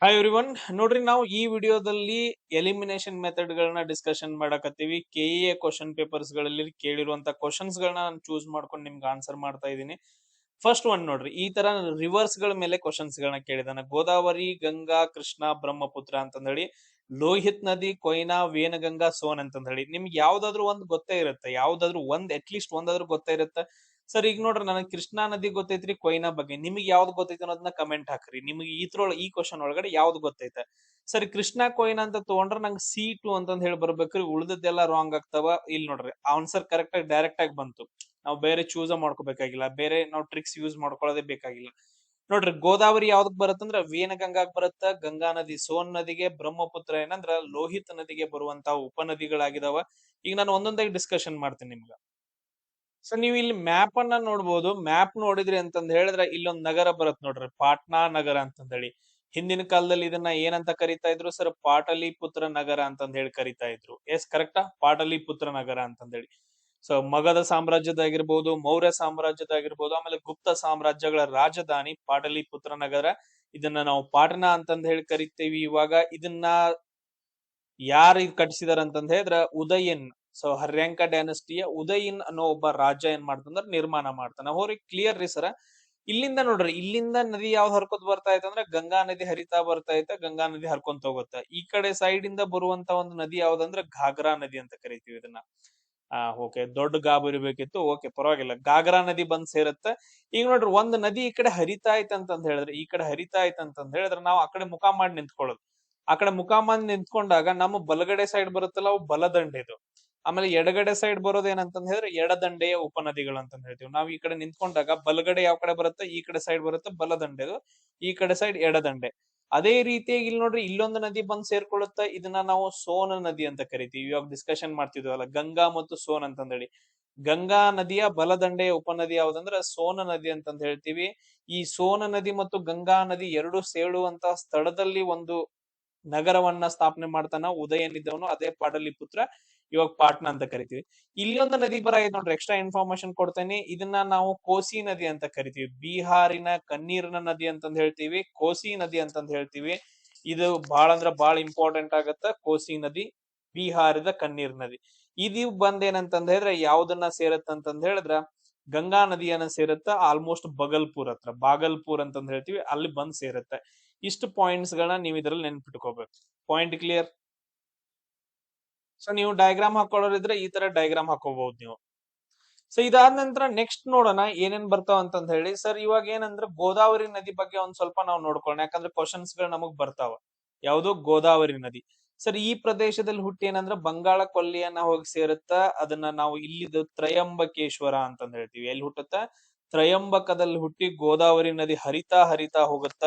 Hi everyone. ನೋಡ್ರಿ, ನಾವು ಈ ವಿಡಿಯೋದಲ್ಲಿ ಎಲಿಮಿನೇಷನ್ ಮೆಥಡ್ ಗಳನ್ನ ಡಿಸ್ಕಷನ್ ಮಾಡಕತ್ತೀವಿ. ಕೆಇಎ ಕ್ವಶನ್ ಪೇಪರ್ಸ್ ಗಳಲ್ಲಿ ಕೇಳಿರುವಂತ ಕ್ವಶನ್ಸ್ ಗಳನ್ನ ನಾನು ಚೂಸ್ ಮಾಡ್ಕೊಂಡು ನಿಮ್ಗೆ ಆನ್ಸರ್ ಮಾಡ್ತಾ ಇದ್ದೀನಿ. ಫಸ್ಟ್ ಒನ್ ನೋಡ್ರಿ, ಈ ತರ ರಿವರ್ಸ್ ಗಳ ಮೇಲೆ ಕ್ವಶನ್ಸ್ ಗಳನ್ನ ಕೇಳಿದಾನೆ. ಗೋದಾವರಿ, ಗಂಗಾ, ಕೃಷ್ಣ, ಬ್ರಹ್ಮಪುತ್ರ ಅಂತಂದ್ ಹೇಳಿ, ಲೋಹಿತ್ ನದಿ, ಕೊಯ್ನಾ, ವೇನಗಂಗಾ, ಸೋನ್ ಅಂತಂದ್ ಹೇಳಿ ನಿಮ್ಗೆ ಯಾವ್ದಾದ್ರು ಒಂದ್ ಗೊತ್ತೇ ಇರುತ್ತೆ. ಯಾವ್ದಾದ್ರು ಒಂದ್ ಅಟ್ಲೀಸ್ಟ್ ಒಂದಾದ್ರೂ ಗೊತ್ತೇ ಇರುತ್ತೆ. ಸರ್ ಈಗ ನೋಡ್ರಿ, ನನಗೆ ಕೃಷ್ಣಾ ನದಿ ಗೊತ್ತೈತ್ರಿ, ಕೊಯ್ನಾ ಬಗ್ಗೆ. ನಿಮಗೆ ಯಾವ್ದು ಗೊತ್ತೈತೆ ಅನ್ನೋದನ್ನ ಕಮೆಂಟ್ ಹಾಕ್ರಿ. ನಿಮಗೆ ಈ ಕ್ವಶನ್ ಒಳಗಡೆ ಯಾವ್ದು ಗೊತ್ತೈತೆ. ಸರಿ, ಕೃಷ್ಣಾ ಕೊಯ್ನಾ ಅಂತ ತಗೊಂಡ್ರೆ ನಂಗೆ C2 ಅಂತಂದ್ ಹೇಳಿ ಬರ್ಬೇಕ್ರಿ. ಉಳಿದದ್ದೆಲ್ಲ ರಾಂಗ್ ಆಗ್ತಾವ. ಇಲ್ಲಿ ನೋಡ್ರಿ, ಆನ್ಸರ್ ಕರೆಕ್ಟ್ ಆಗಿ ಡೈರೆಕ್ಟ್ ಆಗಿ ಬಂತು. ನಾವು ಬೇರೆ ಚೂಸ ಮಾಡ್ಕೋಬೇಕಾಗಿಲ್ಲ, ಬೇರೆ ನಾವು ಟ್ರಿಕ್ಸ್ ಯೂಸ್ ಮಾಡ್ಕೊಳ್ಳೋದೇ ಬೇಕಾಗಿಲ್ಲ. ನೋಡ್ರಿ, ಗೋದಾವರಿ ಯಾವ್ದಕ್ ಬರುತ್ತಂದ್ರ ವೇನಗಂಗಾಕ್ ಬರುತ್ತ, ಗಂಗಾ ನದಿ ಸೋನ್ ನದಿಗೆ, ಬ್ರಹ್ಮಪುತ್ರ ಏನಂದ್ರ ಲೋಹಿತ್ ನದಿಗೆ ಬರುವಂತಹ ಉಪನದಿಗಳಾಗಿದಾವ. ಈಗ ನಾನು ಒಂದೊಂದಾಗಿ ಡಿಸ್ಕಷನ್ ಮಾಡ್ತೀನಿ ನಿಮ್ಗ. ಸೊ ನೀವು ಇಲ್ಲಿ ಮ್ಯಾಪ್ ಅನ್ನ ನೋಡ್ಬೋದು. ಮ್ಯಾಪ್ ನೋಡಿದ್ರಿ ಅಂತಂದ್ ಹೇಳಿದ್ರೆ ಇಲ್ಲೊಂದ್ ನಗರ ಬರುತ್ತೆ ನೋಡ್ರಿ, ಪಾಟ್ನಾ ನಗರ ಅಂತಂದ್ ಹೇಳಿ. ಹಿಂದಿನ ಕಾಲದಲ್ಲಿ ಇದನ್ನ ಏನಂತ ಕರಿತಾ ಇದ್ರು ಸರ್? ಪಾಟಲಿಪುತ್ರ ನಗರ ಅಂತಂದ್ ಹೇಳಿ ಕರಿತಾ ಇದ್ರು. ಎಸ್, ಕರೆಕ್ಟಾ? ಪಾಟಲಿಪುತ್ರ ನಗರ ಅಂತಂದ್ ಹೇಳಿ. ಸೊ ಮಗಧ ಸಾಮ್ರಾಜ್ಯದಾಗಿರ್ಬೋದು, ಮೌರ್ಯ ಸಾಮ್ರಾಜ್ಯದಾಗಿರ್ಬೋದು, ಆಮೇಲೆ ಗುಪ್ತ ಸಾಮ್ರಾಜ್ಯಗಳ ರಾಜಧಾನಿ ಪಾಟಲಿಪುತ್ರ ನಗರ. ಇದನ್ನ ನಾವು ಪಾಟನಾ ಅಂತಂದ್ ಹೇಳಿ ಕರಿತೀವಿ. ಇವಾಗ ಇದನ್ನ ಯಾರು ಇದು ಕಟ್ಸಿದಾರ ಅಂತಂದ್ ಹೇಳಿದ್ರ ಉದಯನ್. ಸೊ ಹರ್ಯಾಂಕ ಡೈನಸ್ಟಿಯ ಉದಯನ್ ಅನ್ನೋ ಒಬ್ಬ ರಾಜ ಏನ್ ಮಾಡ್ತಂದ್ರ ನಿರ್ಮಾಣ ಮಾಡ್ತಾನ. ಹೋರಿ ಕ್ಲಿಯರ್ ರೀ ಸರ. ಇಲ್ಲಿಂದ ನೋಡ್ರಿ, ಇಲ್ಲಿಂದ ನದಿ ಯಾವ್ದು ಹರ್ಕೊತ್ ಬರ್ತಾ ಐತೆ ಅಂದ್ರೆ ಗಂಗಾ ನದಿ ಹರಿತಾ ಬರ್ತಾ ಐತೆ. ಗಂಗಾ ನದಿ ಹರ್ಕೊಂತ ಹೋಗುತ್ತೆ. ಈ ಕಡೆ ಸೈಡ್ ಇಂದ ಬರುವಂತ ಒಂದು ನದಿ ಯಾವ್ದಂದ್ರೆ ಘಾಗ್ರಾ ನದಿ ಅಂತ ಕರಿತೀವಿ ಇದನ್ನ. ಓಕೆ, ದೊಡ್ಡ ಗಾಬ್ ಇರ್ಬೇಕಿತ್ತು. ಓಕೆ, ಪರವಾಗಿಲ್ಲ. ಘಾಗ್ರಾ ನದಿ ಬಂದ್ ಸೇರುತ್ತೆ. ಈಗ ನೋಡ್ರಿ, ಒಂದ್ ನದಿ ಈ ಕಡೆ ಹರಿತಾ ಐತೆ ಅಂತಂದ್ ಹೇಳಿದ್ರೆ, ಈ ಕಡೆ ಹರಿತಾ ಐತೆ ಅಂತಂದ್ ಹೇಳಿದ್ರೆ ನಾವು ಆ ಕಡೆ ಮುಖ ಮಾಡಿ ನಿಂತ್ಕೊಳ್ಳೋದು. ಆ ಕಡೆ ಮುಖ ಮಾಡಿ ನಿಂತ್ಕೊಂಡಾಗ ನಮ್ಮ ಬಲಗಡೆ ಸೈಡ್ ಬರುತ್ತಲ್ಲ, ಅವು ಬಲದಂಡೆ ಇದು. ಆಮೇಲೆ ಎಡಗಡೆ ಸೈಡ್ ಬರೋದು ಏನಂತಂದ್ ಹೇಳಿದ್ರೆ ಎಡದಂಡೆಯ ಉಪನದಿಗಳು ಅಂತಂದ್ ಹೇಳ್ತೀವಿ. ನಾವು ಈ ಕಡೆ ನಿಂತ್ಕೊಂಡಾಗ ಬಲಗಡೆ ಯಾವ ಕಡೆ ಬರುತ್ತೆ, ಈ ಕಡೆ ಸೈಡ್ ಬರುತ್ತೆ ಬಲದಂಡೆದು, ಈ ಕಡೆ ಸೈಡ್ ಎಡದಂಡೆ. ಅದೇ ರೀತಿಯಾಗಿ ಇಲ್ಲಿ ನೋಡ್ರಿ, ಇಲ್ಲೊಂದು ನದಿ ಬಂದ್ ಸೇರ್ಕೊಳ್ಳುತ್ತೆ. ಇದನ್ನ ನಾವು ಸೋನ ನದಿ ಅಂತ ಕರಿತೀವಿ. ಇವಾಗ ಡಿಸ್ಕಷನ್ ಮಾಡ್ತಿದ್ವಲ್ಲ, ಗಂಗಾ ಮತ್ತು ಸೋನ್ ಅಂತಂದೇಳಿ. ಗಂಗಾ ನದಿಯ ಬಲದಂಡೆಯ ಉಪನದಿ ಯಾವ್ದಂದ್ರೆ ಸೋನ ನದಿ ಅಂತಂದ್ ಹೇಳ್ತೀವಿ. ಈ ಸೋನ ನದಿ ಮತ್ತು ಗಂಗಾ ನದಿ ಎರಡು ಸೇರುವಂತ ಸ್ಥಳದಲ್ಲಿ ಒಂದು ನಗರವನ್ನ ಸ್ಥಾಪನೆ ಮಾಡ್ತಾನ ಉದಯನ್ ಇದ್ದವನು. ಅದೇ ಪಾಟಲಿಪುತ್ರ, ಇವಾಗ ಪಾಟ್ನಾ ಅಂತ ಕರಿತೀವಿ. ಇಲ್ಲೊಂದು ನದಿ ಬರ ಇದೆ ನೋಡ್ರಿ, ಎಕ್ಸ್ಟ್ರಾ ಇನ್ಫಾರ್ಮೇಶನ್ ಕೊಡ್ತೇನೆ. ಇದನ್ನ ನಾವು ಕೋಸಿ ನದಿ ಅಂತ ಕರಿತೀವಿ. ಬಿಹಾರಿನ ಕಣ್ಣೀರಿನ ನದಿ ಅಂತಂದ್ ಹೇಳ್ತೀವಿ, ಕೋಸಿ ನದಿ ಅಂತಂದ್ ಹೇಳ್ತೀವಿ. ಇದು ಬಹಳ ಅಂದ್ರ ಬಹಳ ಇಂಪಾರ್ಟೆಂಟ್ ಆಗತ್ತ. ಕೋಸಿ ನದಿ, ಬಿಹಾರದ ಕಣ್ಣೀರ್ ನದಿ. ಇದು ಬಂದ್ ಏನಂತಂದ್ ಹೇಳಿದ್ರೆ ಯಾವ್ದನ್ನ ಸೇರತ್ತ ಅಂತಂದ್ ಹೇಳಿದ್ರ ಗಂಗಾ ನದಿಯನ್ನ ಸೇರುತ್ತ. ಆಲ್ಮೋಸ್ಟ್ ಬಗಲ್ಪುರ್ ಹತ್ರ, ಬಾಗಲ್ಪುರ್ ಅಂತಂದ್ ಹೇಳ್ತೀವಿ, ಅಲ್ಲಿ ಬಂದ್ ಸೇರುತ್ತೆ. ಇಷ್ಟು ಪಾಯಿಂಟ್ಸ್ ಗಳನ್ನ ನೀವು ಇದ್ರಲ್ಲಿ ನೆನ್ಪಿಟ್ಕೋಬೇಕು. Point clear? ಸೊ ನೀವು ಡಯಾಗ್ರಾಮ್ ಹಾಕೊಳ್ಳೋರಿದ್ರೆ ಈ ತರ ಡಯಾಗ್ರಾಮ್ ಹಾಕೋಬಹುದು ನೀವು. ಸೊ ಇದಾದ ನಂತರ ನೆಕ್ಸ್ಟ್ ನೋಡೋಣ ಏನೇನ್ ಬರ್ತಾವ ಅಂತಂದ್ ಹೇಳಿ. ಸರ್ ಇವಾಗ ಏನಂದ್ರೆ ಗೋದಾವರಿ ನದಿ ಬಗ್ಗೆ ಒಂದ್ ಸ್ವಲ್ಪ ನಾವು ನೋಡ್ಕೊಳ್ಳೋಣ, ಯಾಕಂದ್ರೆ ಕ್ವಶನ್ಸ್ ಗಳು ನಮಗ್ ಬರ್ತಾವ. ಯಾವುದು? ಗೋದಾವರಿ ನದಿ. ಸರ್ ಈ ಪ್ರದೇಶದಲ್ಲಿ ಹುಟ್ಟಿ ಏನಂದ್ರೆ ಬಂಗಾಳ ಕೊಲ್ಲಿಯನ್ನ ಹೋಗಿ ಸೇರುತ್ತ. ಅದನ್ನ ನಾವು ಇಲ್ಲಿದು ತ್ರಯಂಬಕೇಶ್ವರ ಅಂತಂದ್ ಹೇಳ್ತೀವಿ. ಎಲ್ಲಿ ಹುಟ್ಟುತ್ತ? ತ್ರಯಂಬಕದಲ್ಲಿ ಹುಟ್ಟಿ ಗೋದಾವರಿ ನದಿ ಹರಿತಾ ಹರಿತಾ ಹೋಗುತ್ತ.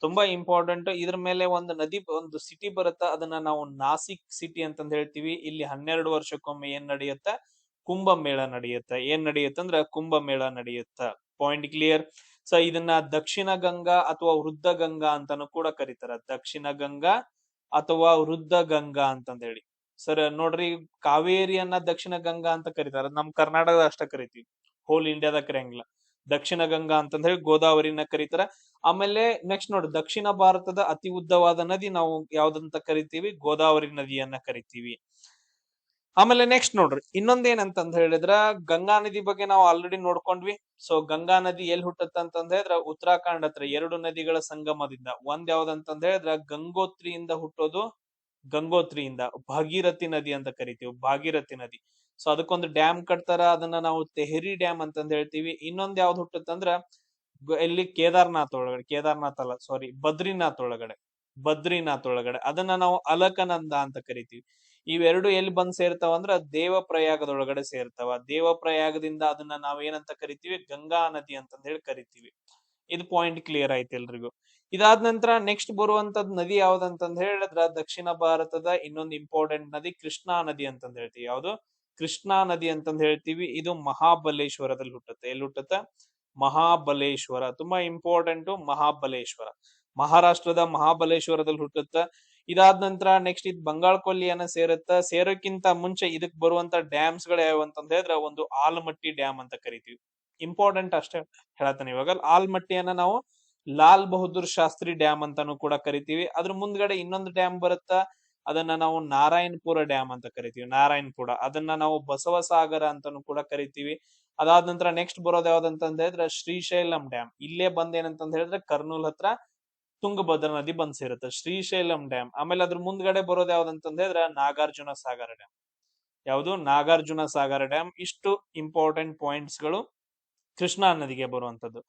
ತುಂಬಾ ಇಂಪಾರ್ಟೆಂಟ್. ಇದ್ರ ಮೇಲೆ ಒಂದು ನದಿ, ಒಂದು ಸಿಟಿ ಬರುತ್ತ. ಅದನ್ನ ನಾವು ನಾಸಿಕ್ ಸಿಟಿ ಅಂತಂದ್ ಹೇಳ್ತೀವಿ. ಇಲ್ಲಿ 12 ವರ್ಷಕ್ಕೊಮ್ಮೆ ಏನ್ ನಡೆಯುತ್ತ? ಕುಂಭಮೇಳ ನಡೆಯುತ್ತ. ಏನ್ ನಡೆಯುತ್ತ ಅಂದ್ರ ಕುಂಭಮೇಳ ನಡೆಯುತ್ತ. Point clear? ಸೊ ಇದನ್ನ ದಕ್ಷಿಣ ಗಂಗಾ ಅಥವಾ ವೃದ್ಧ ಗಂಗಾ ಅಂತಾನು ಕೂಡ ಕರೀತಾರ. ದಕ್ಷಿಣ ಗಂಗಾ ಅಥವಾ ವೃದ್ಧ ಗಂಗಾ ಅಂತಂದ ಹೇಳಿ. ಸರ್ ನೋಡ್ರಿ, ಕಾವೇರಿಯನ್ನ ದಕ್ಷಿಣ ಗಂಗಾ ಅಂತ ಕರೀತಾರ. ನಮ್ ಕರ್ನಾಟಕದ ಅಷ್ಟ ಕರಿತೀವಿ, ಹೋಲ್ ಇಂಡಿಯಾದಾಗ ಕರೆಯಂಗಿಲ್ಲ. ದಕ್ಷಿಣ ಗಂಗಾ ಅಂತಂದ ಹೇಳಿ ಗೋದಾವರಿನ ಕರೀತಾರ. ಆಮೇಲೆ ನೆಕ್ಸ್ಟ್ ನೋಡಿ, ದಕ್ಷಿಣ ಭಾರತದ ಅತಿ ಉದ್ದವಾದ ನದಿ ನಾವು ಯಾವ್ದಂತ ಕರಿತೀವಿ? ಗೋದಾವರಿ ನದಿಯನ್ನ ಕರಿತೀವಿ. ಆಮೇಲೆ ನೆಕ್ಸ್ಟ್ ನೋಡ್ರಿ, ಇನ್ನೊಂದ್ ಏನಂತಂದ್ ಹೇಳಿದ್ರ ಗಂಗಾ ನದಿ ಬಗ್ಗೆ ನಾವು ಆಲ್ರೆಡಿ ನೋಡ್ಕೊಂಡ್ವಿ. ಸೊ ಗಂಗಾ ನದಿ ಎಲ್ಲಿ ಹುಟ್ಟತ್ತ ಅಂತಂದ್ ಹೇಳಿದ್ರ ಉತ್ತರಾಖಂಡ್ ಹತ್ರ, ಎರಡು ನದಿಗಳ ಸಂಗಮದಿಂದ. ಒಂದ್ ಯಾವ್ದಂತಂದ್ ಹೇಳಿದ್ರ ಗಂಗೋತ್ರಿಯಿಂದ ಹುಟ್ಟೋದು. ಗಂಗೋತ್ರಿಯಿಂದ ಭಾಗೀರಥಿ ನದಿ ಅಂತ ಕರಿತೀವಿ, ಭಾಗೀರಥಿ ನದಿ. ಸೊ ಅದಕ್ಕೊಂದು ಡ್ಯಾಮ್ ಕಟ್ತಾರ, ಅದನ್ನ ನಾವು ತೆಹರಿ ಡ್ಯಾಮ್ ಅಂತಂದ್ ಹೇಳ್ತೀವಿ. ಇನ್ನೊಂದ್ ಯಾವ್ದು ಹುಟ್ಟತ್ತಂದ್ರ ಎಲ್ಲಿ? ಕೇದಾರ್ನಾಥ್ ಒಳಗಡೆ. ಕೇದಾರ್ನಾಥ್ ಅಲ್ಲ, ಸಾರಿ, ಬದ್ರಿನಾಥ್ ಒಳಗಡೆ. ಬದ್ರಿನಾಥ್ ಒಳಗಡೆ ಅದನ್ನ ನಾವು ಅಲಕನಂದ ಅಂತ ಕರಿತೀವಿ. ಇವೆರಡು ಎಲ್ಲಿ ಬಂದ್ ಸೇರ್ತಾವ ಅಂದ್ರ ದೇವಪ್ರಯಾಗದೊಳಗಡೆ ಸೇರ್ತಾವ. ದೇವಪ್ರಯಾಗದಿಂದ ಅದನ್ನ ನಾವ್ ಏನಂತ ಕರಿತೀವಿ? ಗಂಗಾ ನದಿ ಅಂತಂದ್ ಹೇಳಿ ಕರಿತೀವಿ. ಇದು ಪಾಯಿಂಟ್ ಕ್ಲಿಯರ್ ಆಯ್ತು ಎಲ್ರಿಗೂ. ಇದಾದ ನಂತರ ನೆಕ್ಸ್ಟ್ ಬರುವಂತದ್ ನದಿ ಯಾವ್ದಂತಂದ್ ಹೇಳಿದ್ರ ದಕ್ಷಿಣ ಭಾರತದ ಇನ್ನೊಂದು ಇಂಪಾರ್ಟೆಂಟ್ ನದಿ ಕೃಷ್ಣಾ ನದಿ ಅಂತಂದ್ ಹೇಳ್ತೀವಿ. ಯಾವ್ದು? ಕೃಷ್ಣಾ ನದಿ ಅಂತಂದ್ ಹೇಳ್ತೀವಿ. ಇದು ಮಹಾಬಲೇಶ್ವರದಲ್ಲಿ ಹುಟ್ಟುತ್ತೆ. ಎಲ್ಲಿ ಹುಟ್ಟುತ್ತೆ? ಮಹಾಬಲೇಶ್ವರ. ತುಂಬಾ ಇಂಪಾರ್ಟೆಂಟ್. ಮಹಾಬಲೇಶ್ವರ ಮಹಾರಾಷ್ಟ್ರದ ಮಹಾಬಲೇಶ್ವರದಲ್ಲಿ ಹುಟ್ಟುತ್ತ. ಇದಾದ ನಂತರ ನೆಕ್ಸ್ಟ್ ಇದು ಬಂಗಾಳ ಕೊಲ್ಲಿಯನ್ನ ಸೇರುತ್ತ. ಸೇರೋಕ್ಕಿಂತ ಮುಂಚೆ ಇದಕ್ ಬರುವಂತ ಡ್ಯಾಮ್ಸ್ ಗಳು ಯಾವ ಅಂತಂದ ಹೇಳಿದ್ರೆ ಒಂದು ಆಲಮಟ್ಟಿ ಡ್ಯಾಮ್ ಅಂತ ಕರಿತೀವಿ. ಇಂಪಾರ್ಟೆಂಟ್ ಅಷ್ಟೇ ಹೇಳತ್ತಾನೆ. ಇವಾಗ ಆಲ್ಮಟ್ಟಿಯನ್ನ ನಾವು ಲಾಲ್ ಬಹದ್ದೂರ್ ಶಾಸ್ತ್ರಿ ಡ್ಯಾಮ್ ಅಂತಾನು ಕೂಡ ಕರಿತೀವಿ. ಅದ್ರ ಮುಂದ್ಗಡೆ ಇನ್ನೊಂದು ಡ್ಯಾಮ್ ಬರುತ್ತಾ, ಅದನ್ನ ನಾವು ನಾರಾಯಣಪುರ ಡ್ಯಾಮ್ ಅಂತ ಕರಿತೀವಿ. ನಾರಾಯಣಪುರ, ಅದನ್ನ ನಾವು ಬಸವಸಾಗರ ಅಂತಾನು ಕೂಡ ಕರಿತೀವಿ. ಅದಾದ ನಂತರ ನೆಕ್ಸ್ಟ್ ಬರೋದು ಯಾವ್ದಂತಂದ ಹೇಳಿದ್ರೆ ಶ್ರೀಶೈಲಂ ಡ್ಯಾಮ್. ಇಲ್ಲೇ ಬಂದ್ ಏನಂತಂದ ಹೇಳಿದ್ರೆ ಕರ್ನೂಲ್ ಹತ್ರ ತುಂಗಭದ್ರಾ ನದಿ ಬಂದ್ ಸೇರುತ್ತೆ, ಶ್ರೀಶೈಲಂ ಡ್ಯಾಮ್. ಆಮೇಲೆ ಅದ್ರ ಮುಂದ್ಗಡೆ ಬರೋದು ಯಾವ್ದಂತಂದ ಹೇಳಿದ್ರೆ ನಾಗಾರ್ಜುನ ಸಾಗರ ಡ್ಯಾಮ್. ಯಾವುದು? ನಾಗಾರ್ಜುನ ಸಾಗರ ಡ್ಯಾಮ್. ಇಷ್ಟು ಇಂಪಾರ್ಟೆಂಟ್ ಪಾಯಿಂಟ್ಸ್ ಗಳು ಕೃಷ್ಣಾ ನದಿಗೆ ಬರುವಂತದ್ದು.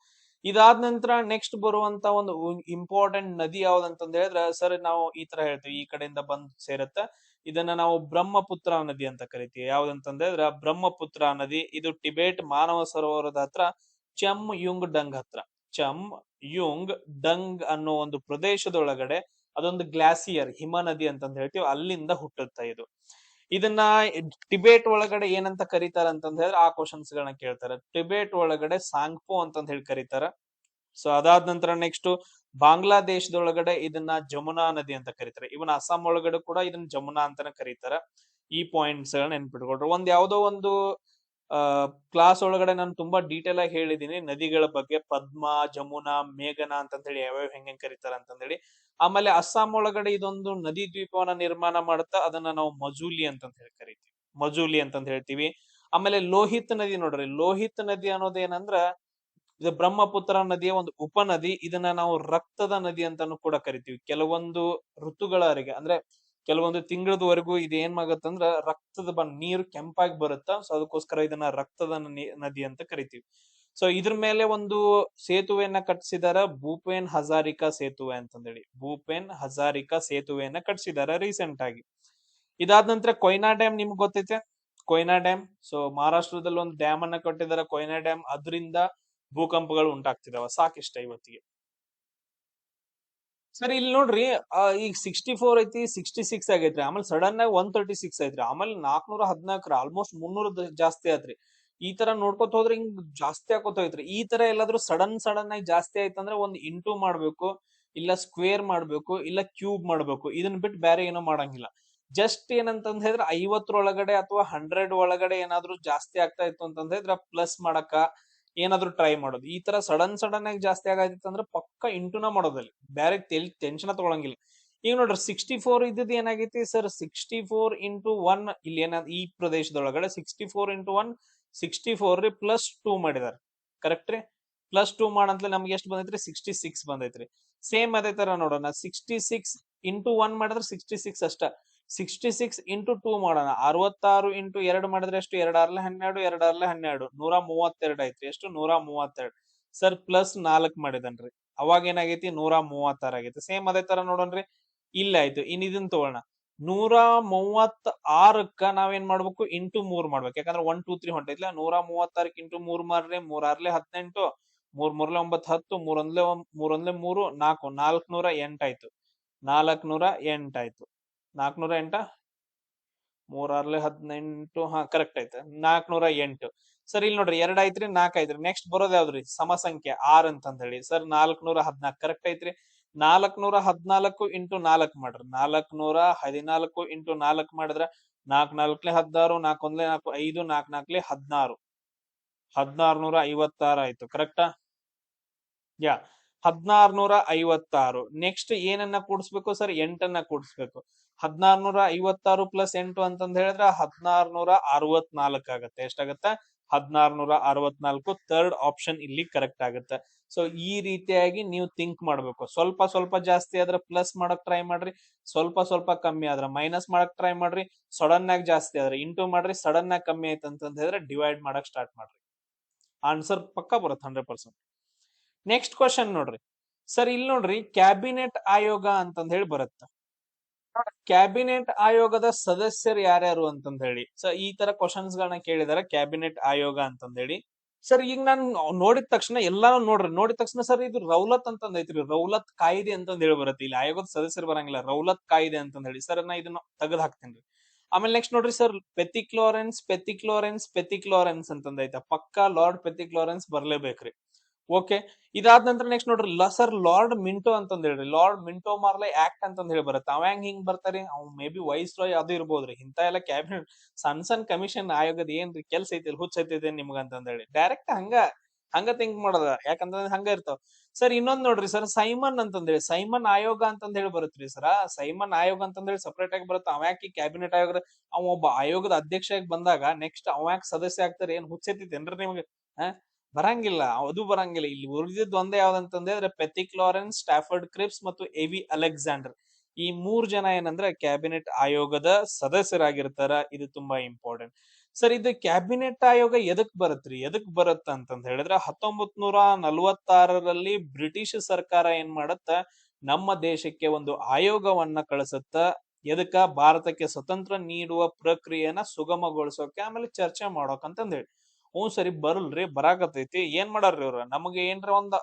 ಇದಾದ ನಂತರ ನೆಕ್ಸ್ಟ್ ಬರುವಂತ ಒಂದು ಇಂಪಾರ್ಟೆಂಟ್ ನದಿ ಯಾವ್ದಂತಂದ ಹೇಳಿದ್ರೆ ಸರ್ ನಾವು ಈ ತರ ಹೇಳ್ತೀವಿ, ಈ ಕಡೆಯಿಂದ ಬಂದ್ ಸೇರುತ್ತೆ, ಇದನ್ನ ನಾವು ಬ್ರಹ್ಮಪುತ್ರ ನದಿ ಅಂತ ಕರಿತೀವಿ. ಯಾವ್ದಂತಂದ ಹೇಳಿದ್ರೆ ಬ್ರಹ್ಮಪುತ್ರ ನದಿ. ಇದು ಟಿಬೇಟ್ ಮಾನವ ಸರೋವರದ ಹತ್ರ ಚಮ್ ಯುಂಗ್ ಡಂಗ್ ಹತ್ರ, ಚಮ್ ಯುಂಗ್ ಡಂಗ್ ಅನ್ನೋ ಒಂದು ಪ್ರದೇಶದೊಳಗಡೆ ಅದೊಂದು ಗ್ಲಾಸಿಯರ್, ಹಿಮ ನದಿ ಅಂತಂದ್ ಹೇಳ್ತೀವಿ, ಅಲ್ಲಿಂದ ಹುಟ್ಟುತ್ತೆ ಇದು. ಇದನ್ನ ಟಿಬೇಟ್ ಒಳಗಡೆ ಏನಂತ ಕರೀತಾರ ಅಂತಂದ್ ಹೇಳಿದ್ರೆ ಆ ಕ್ವಶನ್ಸ್ ಗಳನ್ನ ಕೇಳ್ತಾರೆ. ಟಿಬೇಟ್ ಒಳಗಡೆ ಸಾಂಗ್ಪೋ ಅಂತಂದ್ ಹೇಳಿ ಕರೀತಾರ. ಸೊ ಅದಾದ ನಂತರ ನೆಕ್ಸ್ಟ್ ಬಾಂಗ್ಲಾದೇಶದೊಳಗಡೆ ಇದನ್ನ ಜಮುನಾ ನದಿ ಅಂತ ಕರೀತಾರೆ. ಇವನ್ ಅಸ್ಸಾಂ ಒಳಗಡೆ ಕೂಡ ಇದನ್ನ ಜಮುನಾ ಅಂತಾನೆ ಕರೀತಾರ. ಈ ಪಾಯಿಂಟ್ಸ್ ಗಳನ್ನ ನೆನ್ಪಿಟ್ಕೊಡ್ರಿ. ಒಂದ್ ಯಾವ್ದೋ ಒಂದು ಕ್ಲಾಸ್ ಒಳಗಡೆ ನಾನು ತುಂಬಾ ಡೀಟೇಲ್ ಆಗಿ ಹೇಳಿದೀನಿ ನದಿಗಳ ಬಗ್ಗೆ, ಪದ್ಮಾ, ಜಮುನಾ, ಮೇಘನಾ ಅಂತ ಹೇಳಿ ಯಾವ್ಯಾವ ಹೆಂಗ್ ಕರೀತಾರ ಅಂತಂದೇಳಿ. ಆಮೇಲೆ ಅಸ್ಸಾಂ ಒಳಗಡೆ ಇದೊಂದು ನದಿ ದ್ವೀಪವನ್ನ ನಿರ್ಮಾಣ ಮಾಡುತ್ತಾ, ಅದನ್ನ ನಾವು ಮಜೂಲಿ ಅಂತ ಹೇಳಿ ಕರಿತೀವಿ, ಮಜೂಲಿ ಅಂತ ಹೇಳ್ತೀವಿ. ಆಮೇಲೆ ಲೋಹಿತ್ ನದಿ ನೋಡ್ರಿ, ಲೋಹಿತ್ ನದಿ ಅನ್ನೋದೇನಂದ್ರ ಇದು ಬ್ರಹ್ಮಪುತ್ರ ನದಿಯ ಒಂದು ಉಪನದಿ. ಇದನ್ನ ನಾವು ರಕ್ತದ ನದಿ ಅಂತಾನು ಕೂಡ ಕರಿತೀವಿ. ಕೆಲವೊಂದು ಋತುಗಳವರೆಗೆ ಅಂದ್ರೆ ಕೆಲವೊಂದು ತಿಂಗಳದವರೆಗೂ ಇದು ಏನ್ ಆಗತ್ತಂದ್ರ ರಕ್ತದ ನೀರು ಕೆಂಪಾಗಿ ಬರುತ್ತಾ, ಸೊ ಅದಕ್ಕೋಸ್ಕರ ಇದನ್ನ ರಕ್ತದ ನದಿ ಅಂತ ಕರಿತೀವಿ. ಸೊ ಇದ್ರ ಮೇಲೆ ಒಂದು ಸೇತುವೆಯನ್ನ ಕಟ್ಸಿದಾರ, ಭೂಪೇನ್ ಹಜಾರಿಕಾ ಸೇತುವೆ ಅಂತಂದೇಳಿ. ಭೂಪೇನ್ ಹಜಾರಿಕಾ ಸೇತುವೆಯನ್ನ ಕಟ್ಸಿದಾರ ರೀಸೆಂಟ್ ಆಗಿ. ಇದಾದ ನಂತರ ಕೊಯ್ನಾ ಡ್ಯಾಮ್ ನಿಮ್ಗೆ ಗೊತ್ತೈತೆ, ಕೊಯ್ನಾ ಡ್ಯಾಮ್. ಸೊ ಮಹಾರಾಷ್ಟ್ರದಲ್ಲಿ ಒಂದು ಡ್ಯಾಮ್ ಅನ್ನ ಕಟ್ಟಿದಾರ ಕೊಯ್ನಾ ಡ್ಯಾಮ್, ಅದರಿಂದ ಭೂಕಂಪಗಳು ಉಂಟಾಗ್ತಿದಾವ. ಸಾಕಿಷ್ಟ ಇವತ್ತಿಗೆ. ಸರ್ ಇಲ್ಲಿ ನೋಡ್ರಿ, ಈಗ 64 ಐತಿ, 66 ಆಗೈತ್ರಿ, ಆಮೇಲೆ ಸಡನ್ ಆಗಿ 136 ಐತ್ರಿ, ಆಮೇಲೆ 414 ಆಲ್ಮೋಸ್ಟ್ 300 ಜಾಸ್ತಿ ಆತ್ರಿ. ಈ ತರ ನೋಡ್ಕೊತ ಹೋದ್ರೆ ಹಿಂಗ್ ಜಾಸ್ತಿ ಆಕೋತ ಹೋಯ್ತ್ರಿ. ಈ ತರ ಎಲ್ಲಾದ್ರೂ ಸಡನ್ ಆಗಿ ಜಾಸ್ತಿ ಆಯ್ತಂದ್ರೆ ಒಂದ್ ಇಂಟು ಮಾಡ್ಬೇಕು, ಇಲ್ಲ ಸ್ಕ್ವೇರ್ ಮಾಡ್ಬೇಕು, ಇಲ್ಲ ಕ್ಯೂಬ್ ಮಾಡ್ಬೇಕು. ಇದನ್ನ ಬಿಟ್ಟು ಬೇರೆ ಏನೋ ಮಾಡಂಗಿಲ್ಲ. ಜಸ್ಟ್ ಏನಂತಂದ್ ಹೇಳಿದ್ರೆ 50 ಒಳಗಡೆ ಅಥವಾ 100 ಒಳಗಡೆ ಏನಾದ್ರೂ ಜಾಸ್ತಿ ಆಗ್ತಾ ಇತ್ತು ಅಂತಂದ್ ಹೇಳಿದ್ರೆ ಪ್ಲಸ್ ಮಾಡಕ ಏನಾದ್ರು ಟ್ರೈ ಮಾಡೋದು. ಈ ತರ ಸಡನ್ ಆಗಿ ಜಾಸ್ತಿ ಆಗೈತಿ ಅಂದ್ರೆ ಪಕ್ಕ ಇಂಟುನ ಮಾಡೋದಲ್ಲಿ, ಬೇರೆ ಟೆನ್ಷನ್ ತಗೊಳಂಗಿಲ್ಲ. ಈಗ ನೋಡ್ರಿ 64 ಇದ್ದದ್ದು ಏನಾಗೈತಿ ಸರ್, 64 ಇಂಟು 1 ಇಲ್ಲಿ ಈ ಪ್ರದೇಶದೊಳಗಡೆ 64 ಇಂಟು 1 64 ರೀ, ಪ್ಲಸ್ 2 ಮಾಡಿದಾರೆ. ಕರೆಕ್ಟ್ ರೀ? ಪ್ಲಸ್ 2 ಮಾಡಂತಲೇ ನಮ್ಗೆ ಎಷ್ಟು ಬಂದೈತ್ರಿ? 66 ಬಂದೈತ್ರಿ. ಸೇಮ್ ಅದೇ ತರ ನೋಡೋಣ, 66 ಇಂಟು 1 ಮಾಡಿದ್ರೆ 66 ಅಷ್ಟ. 66 ಇಂಟು 2 ಮಾಡೋಣ, 66 ಇಂಟು 2 ಮಾಡಿದ್ರೆ ಎಷ್ಟು? 2 ಆರ್ಲೆ 12, 2 ಆರ್ಲೆ 12, 132 ಐತ್ರಿ. ಎಷ್ಟು? 132. ಸರ್ ಪ್ಲಸ್ 4 ಮಾಡಿದನ್ರಿ, ಅವಾಗ ಏನಾಗೈತಿ? 136 ಆಗೈತಿ. ಸೇಮ್ ಅದೇ ತರ ನೋಡೋಣ್ರಿ, ಇಲ್ಲ ಆಯ್ತು. ಇನ್ ಇದನ್ನ ತಗೊಳ್ಳೋಣ, 136ಕ್ಕ ನಾವೇನ್ ಮಾಡ್ಬೇಕು? ಇಂಟು 3 ಮಾಡ್ಬೇಕು, ಯಾಕಂದ್ರೆ 1 2 3 ಹೊಂಟೈತ್ಲ. 136 ಇಂಟು 3 ಮಾಡ್ರೆ 3 ಆರ್ಲೆ 18, 3 ಮೂರ್ಲೆ 9 10, 3 ಒಂದ್ಲೆ 3 4 408 ಆಯ್ತು. 408 ಆಯ್ತು. 408 3 ಆರ್ಲೆ 18, ಹಾ ಕರೆಕ್ಟ್ ಆಯ್ತು, 408. ಸರ್ ಇಲ್ಲಿ ನೋಡ್ರಿ 2 ಐತ್ರಿ, 4 ಐತ್ರಿ. ನೆಕ್ಸ್ಟ್ ಬರೋದ್ ಯಾವ್ದ್ರಿ? ಸಮಸಂಖ್ಯೆ 6 ಅಂತ ಹೇಳಿ. ಸರ್ 414 ಕರೆಕ್ಟ್ ಐತ್ರಿ. 414 ಇಂಟು 4 ಮಾಡ್ರಿ, 414 ಇಂಟು 4 ಮಾಡಿದ್ರ 4 4ಲೆ 16, 4 1ಲೆ 4 5, 4 4ಲೆ 16, 1656 ಆಯ್ತು. ಕರೆಕ್ಟಾ? ಯಾ, 1656. ನೆಕ್ಸ್ಟ್ ಏನನ್ನ ಕೂಡಿಸ್ಬೇಕು ಸರ್? 8ಅನ್ನ ಕೂಡಿಸ್ಬೇಕು. 1656 ಪ್ಲಸ್ 8 ಅಂತಂದ್ ಹೇಳಿದ್ರೆ 1664 ಆಗತ್ತೆ. ಎಷ್ಟಾಗತ್ತೆ? 1664. ಥರ್ಡ್ ಆಪ್ಷನ್ ಇಲ್ಲಿ ಕರೆಕ್ಟ್ ಆಗುತ್ತೆ. ಸೊ ಈ ರೀತಿಯಾಗಿ ನೀವು ಥಿಂಕ್ ಮಾಡ್ಬೇಕು. ಸ್ವಲ್ಪ ಜಾಸ್ತಿ ಆದ್ರೆ ಪ್ಲಸ್ ಮಾಡಕ್ ಟ್ರೈ ಮಾಡ್ರಿ, ಸ್ವಲ್ಪ ಕಮ್ಮಿ ಆದ್ರೆ ಮೈನಸ್ ಮಾಡಕ್ ಟ್ರೈ ಮಾಡ್ರಿ. ಸಡನ್ ಆಗಿ ಜಾಸ್ತಿ ಆದ್ರೆ ಇಂಟು ಮಾಡ್ರಿ, ಸಡನ್ ಆಗಿ ಕಮ್ಮಿ ಆಯ್ತು ಅಂತಂದ್ ಹೇಳಿದ್ರೆ ಡಿವೈಡ್ ಮಾಡಕ್ ಸ್ಟಾರ್ಟ್ ಮಾಡ್ರಿ. ಆನ್ಸರ್ ಪಕ್ಕಾ ಬರುತ್ತೆ 100%. ನೆಕ್ಸ್ಟ್ ಕ್ವಶನ್ ನೋಡ್ರಿ ಸರ್, ಇಲ್ಲಿ ನೋಡ್ರಿ ಕ್ಯಾಬಿನೆಟ್ ಆಯೋಗ ಅಂತಂದ್ ಹೇಳಿ ಬರುತ್ತೆ. ಕ್ಯಾಬಿನೆಟ್ ಆಯೋಗದ ಸದಸ್ಯರು ಯಾರ್ಯಾರು ಅಂತಂದ್ ಹೇಳಿ. ಸೊ ಈ ತರ ಕ್ವಶನ್ಸ್ ಗಳನ್ನ ಕೇಳಿದಾರೆ, ಕ್ಯಾಬಿನೆಟ್ ಆಯೋಗ ಅಂತಂದ್ ಹೇಳಿ. ಸರ್ ಈಗ ನಾನು ನೋಡಿದ ತಕ್ಷಣ ಎಲ್ಲಾನು ನೋಡಿದ ತಕ್ಷಣ ಸರ್ ಇದು ರೌಲತ್ ಅಂತಂದ್ ಐತ್ರಿ, ರೌಲತ್ ಕಾಯ್ದೆ ಅಂತಂದ್ ಹೇಳಿ ಬರುತ್ತೆ. ಇಲ್ಲಿ ಆಯೋಗದ ಸದಸ್ಯರು ಬರಂಗಿಲ್ಲ, ರೌಲತ್ ಕಾಯ್ದೆ ಅಂತಂದ್ ಹೇಳಿ. ಸರ್ ನಾ ಇದನ್ನ ತೆಗೆದು ಹಾಕ್ತೇನ್ರಿ. ಆಮೇಲೆ ನೆಕ್ಸ್ಟ್ ನೋಡ್ರಿ ಸರ್, ಪೆಥಿಕ್ಲೋರೆನ್ಸ್ ಅಂತಂದ್ ಐತೆ. ಪಕ್ಕಾ ಲಾರ್ಡ್ ಪೆಥಿಕ್ಲೋರೆನ್ಸ್ ಬರ್ಲೇಬೇಕ್ರಿ. ಓಕೆ, ಇದಾದ ನಂತರ ನೆಕ್ಸ್ಟ್ ನೋಡ್ರಿ ಸರ್, ಲಾರ್ಡ್ ಮಿಂಟೋ ಅಂತಂದ್ ಹೇಳ್ರಿ. ಲಾರ್ಡ್ ಮಿಂಟೋ ಮಾರ್ಲೆ ಆಕ್ಟ್ ಅಂತಂದ್ ಹೇಳಿ ಬರುತ್ತೆ. ಅವ ಹಿಂಗ್ ಬರ್ತಾರಿ? ಅವ್ ಮೇ ಬಿ ವೈಸ್ ರಾಯ್ ಅದು ಇರ್ಬೋದ್ರಿ. ಇಂತ ಎಲ್ಲ ಕ್ಯಾಬಿನೆಟ್ ಸಣ್ಣ ಕಮಿಷನ್ ಆಯೋಗದ ಏನ್ರಿ ಕೆಲ್ಸ ಐತಿ, ಹುಚ್ಚ ಐತೈತೆ ನಿಮ್ಗ ಅಂತಂದ್ ಹೇಳಿ ಡೈರೆಕ್ಟ್ ಹಂಗ ಹಂಗ ಥಿಂಕ್ ಮಾಡೋದ, ಯಾಕಂತಂದ್ರೆ ಹಂಗ ಇರ್ತಾವ. ಸರ್ ಇನ್ನೊಂದ್ ನೋಡ್ರಿ ಸರ್, ಸೈಮನ್ ಅಂತಂದೇಳಿ, ಸೈಮನ್ ಆಯೋಗ ಅಂತಂದ್ ಹೇಳಿ ಬರುತ್ತ್ರಿ ಸರ. ಸೈಮನ್ ಆಯೋಗ ಅಂತಂದೇಳಿ ಸಪರೇಟ್ ಆಗಿ ಬರುತ್ತೆ. ಅವ ಯಾಕೆ ಕ್ಯಾಬಿನೆಟ್ ಆಯೋಗ, ಅವ ಒಬ್ಬ ಆಯೋಗದ ಅಧ್ಯಕ್ಷ ಆಗಿ ಬಂದಾಗ ನೆಕ್ಸ್ಟ್ ಅವ ಯಾಕೆ ಸದಸ್ಯ ಆಗ್ತಾರೆ? ಏನ್ ಹುಚ್ಚೆತ್ತಿತ್ತೇನ್ರಿ ನಿಮ್ಗೆ? ಹ ಬರಂಗಿಲ್ಲ, ಅದು ಬರಂಗಿಲ್ಲ. ಇಲ್ಲಿ ಉಳಿದಿದ್ದು ಒಂದೇ ಯಾವ್ದಂತಂದ್ರೆ ಪೆಥಿಕ್ ಲಾರೆನ್ಸ್, ಸ್ಟಾಫರ್ಡ್ ಕ್ರಿಪ್ಸ್ ಮತ್ತು ಎವಿ ಅಲೆಕ್ಸಾಂಡರ್. ಈ 3 ಜನ ಏನಂದ್ರೆ ಕ್ಯಾಬಿನೆಟ್ ಆಯೋಗದ ಸದಸ್ಯರಾಗಿರ್ತಾರ. ಇದು ತುಂಬಾ ಇಂಪಾರ್ಟೆಂಟ್. ಸರ್ ಇದು ಕ್ಯಾಬಿನೆಟ್ ಆಯೋಗ ಎದಕ್ ಬರತ್ರಿ, ಎದಕ್ ಬರತ್ತ ಅಂತಂದ ಹೇಳಿದ್ರೆ 1946ರಲ್ಲಿ ಬ್ರಿಟಿಷ್ ಸರ್ಕಾರ ಏನ್ ಮಾಡತ್ತ, ನಮ್ಮ ದೇಶಕ್ಕೆ ಒಂದು ಆಯೋಗವನ್ನ ಕಳಿಸತ್ತ. ಎದಕ್ಕ? ಭಾರತಕ್ಕೆ ಸ್ವತಂತ್ರ ನೀಡುವ ಪ್ರಕ್ರಿಯೆನ ಸುಗಮಗೊಳಿಸೋಕೆ, ಆಮೇಲೆ ಚರ್ಚೆ ಮಾಡೋಕಂತಂದ ಹೇಳಿ. ಹ್ಞೂ ಸರಿ, ಬರಲ್ರಿ, ಬರಾಕತೈತಿ. ಏನ್ ಮಾಡಾರ್ರಿ ಇವ್ರ? ನಮಗೆ ಏನ್ರ ಒಂದ್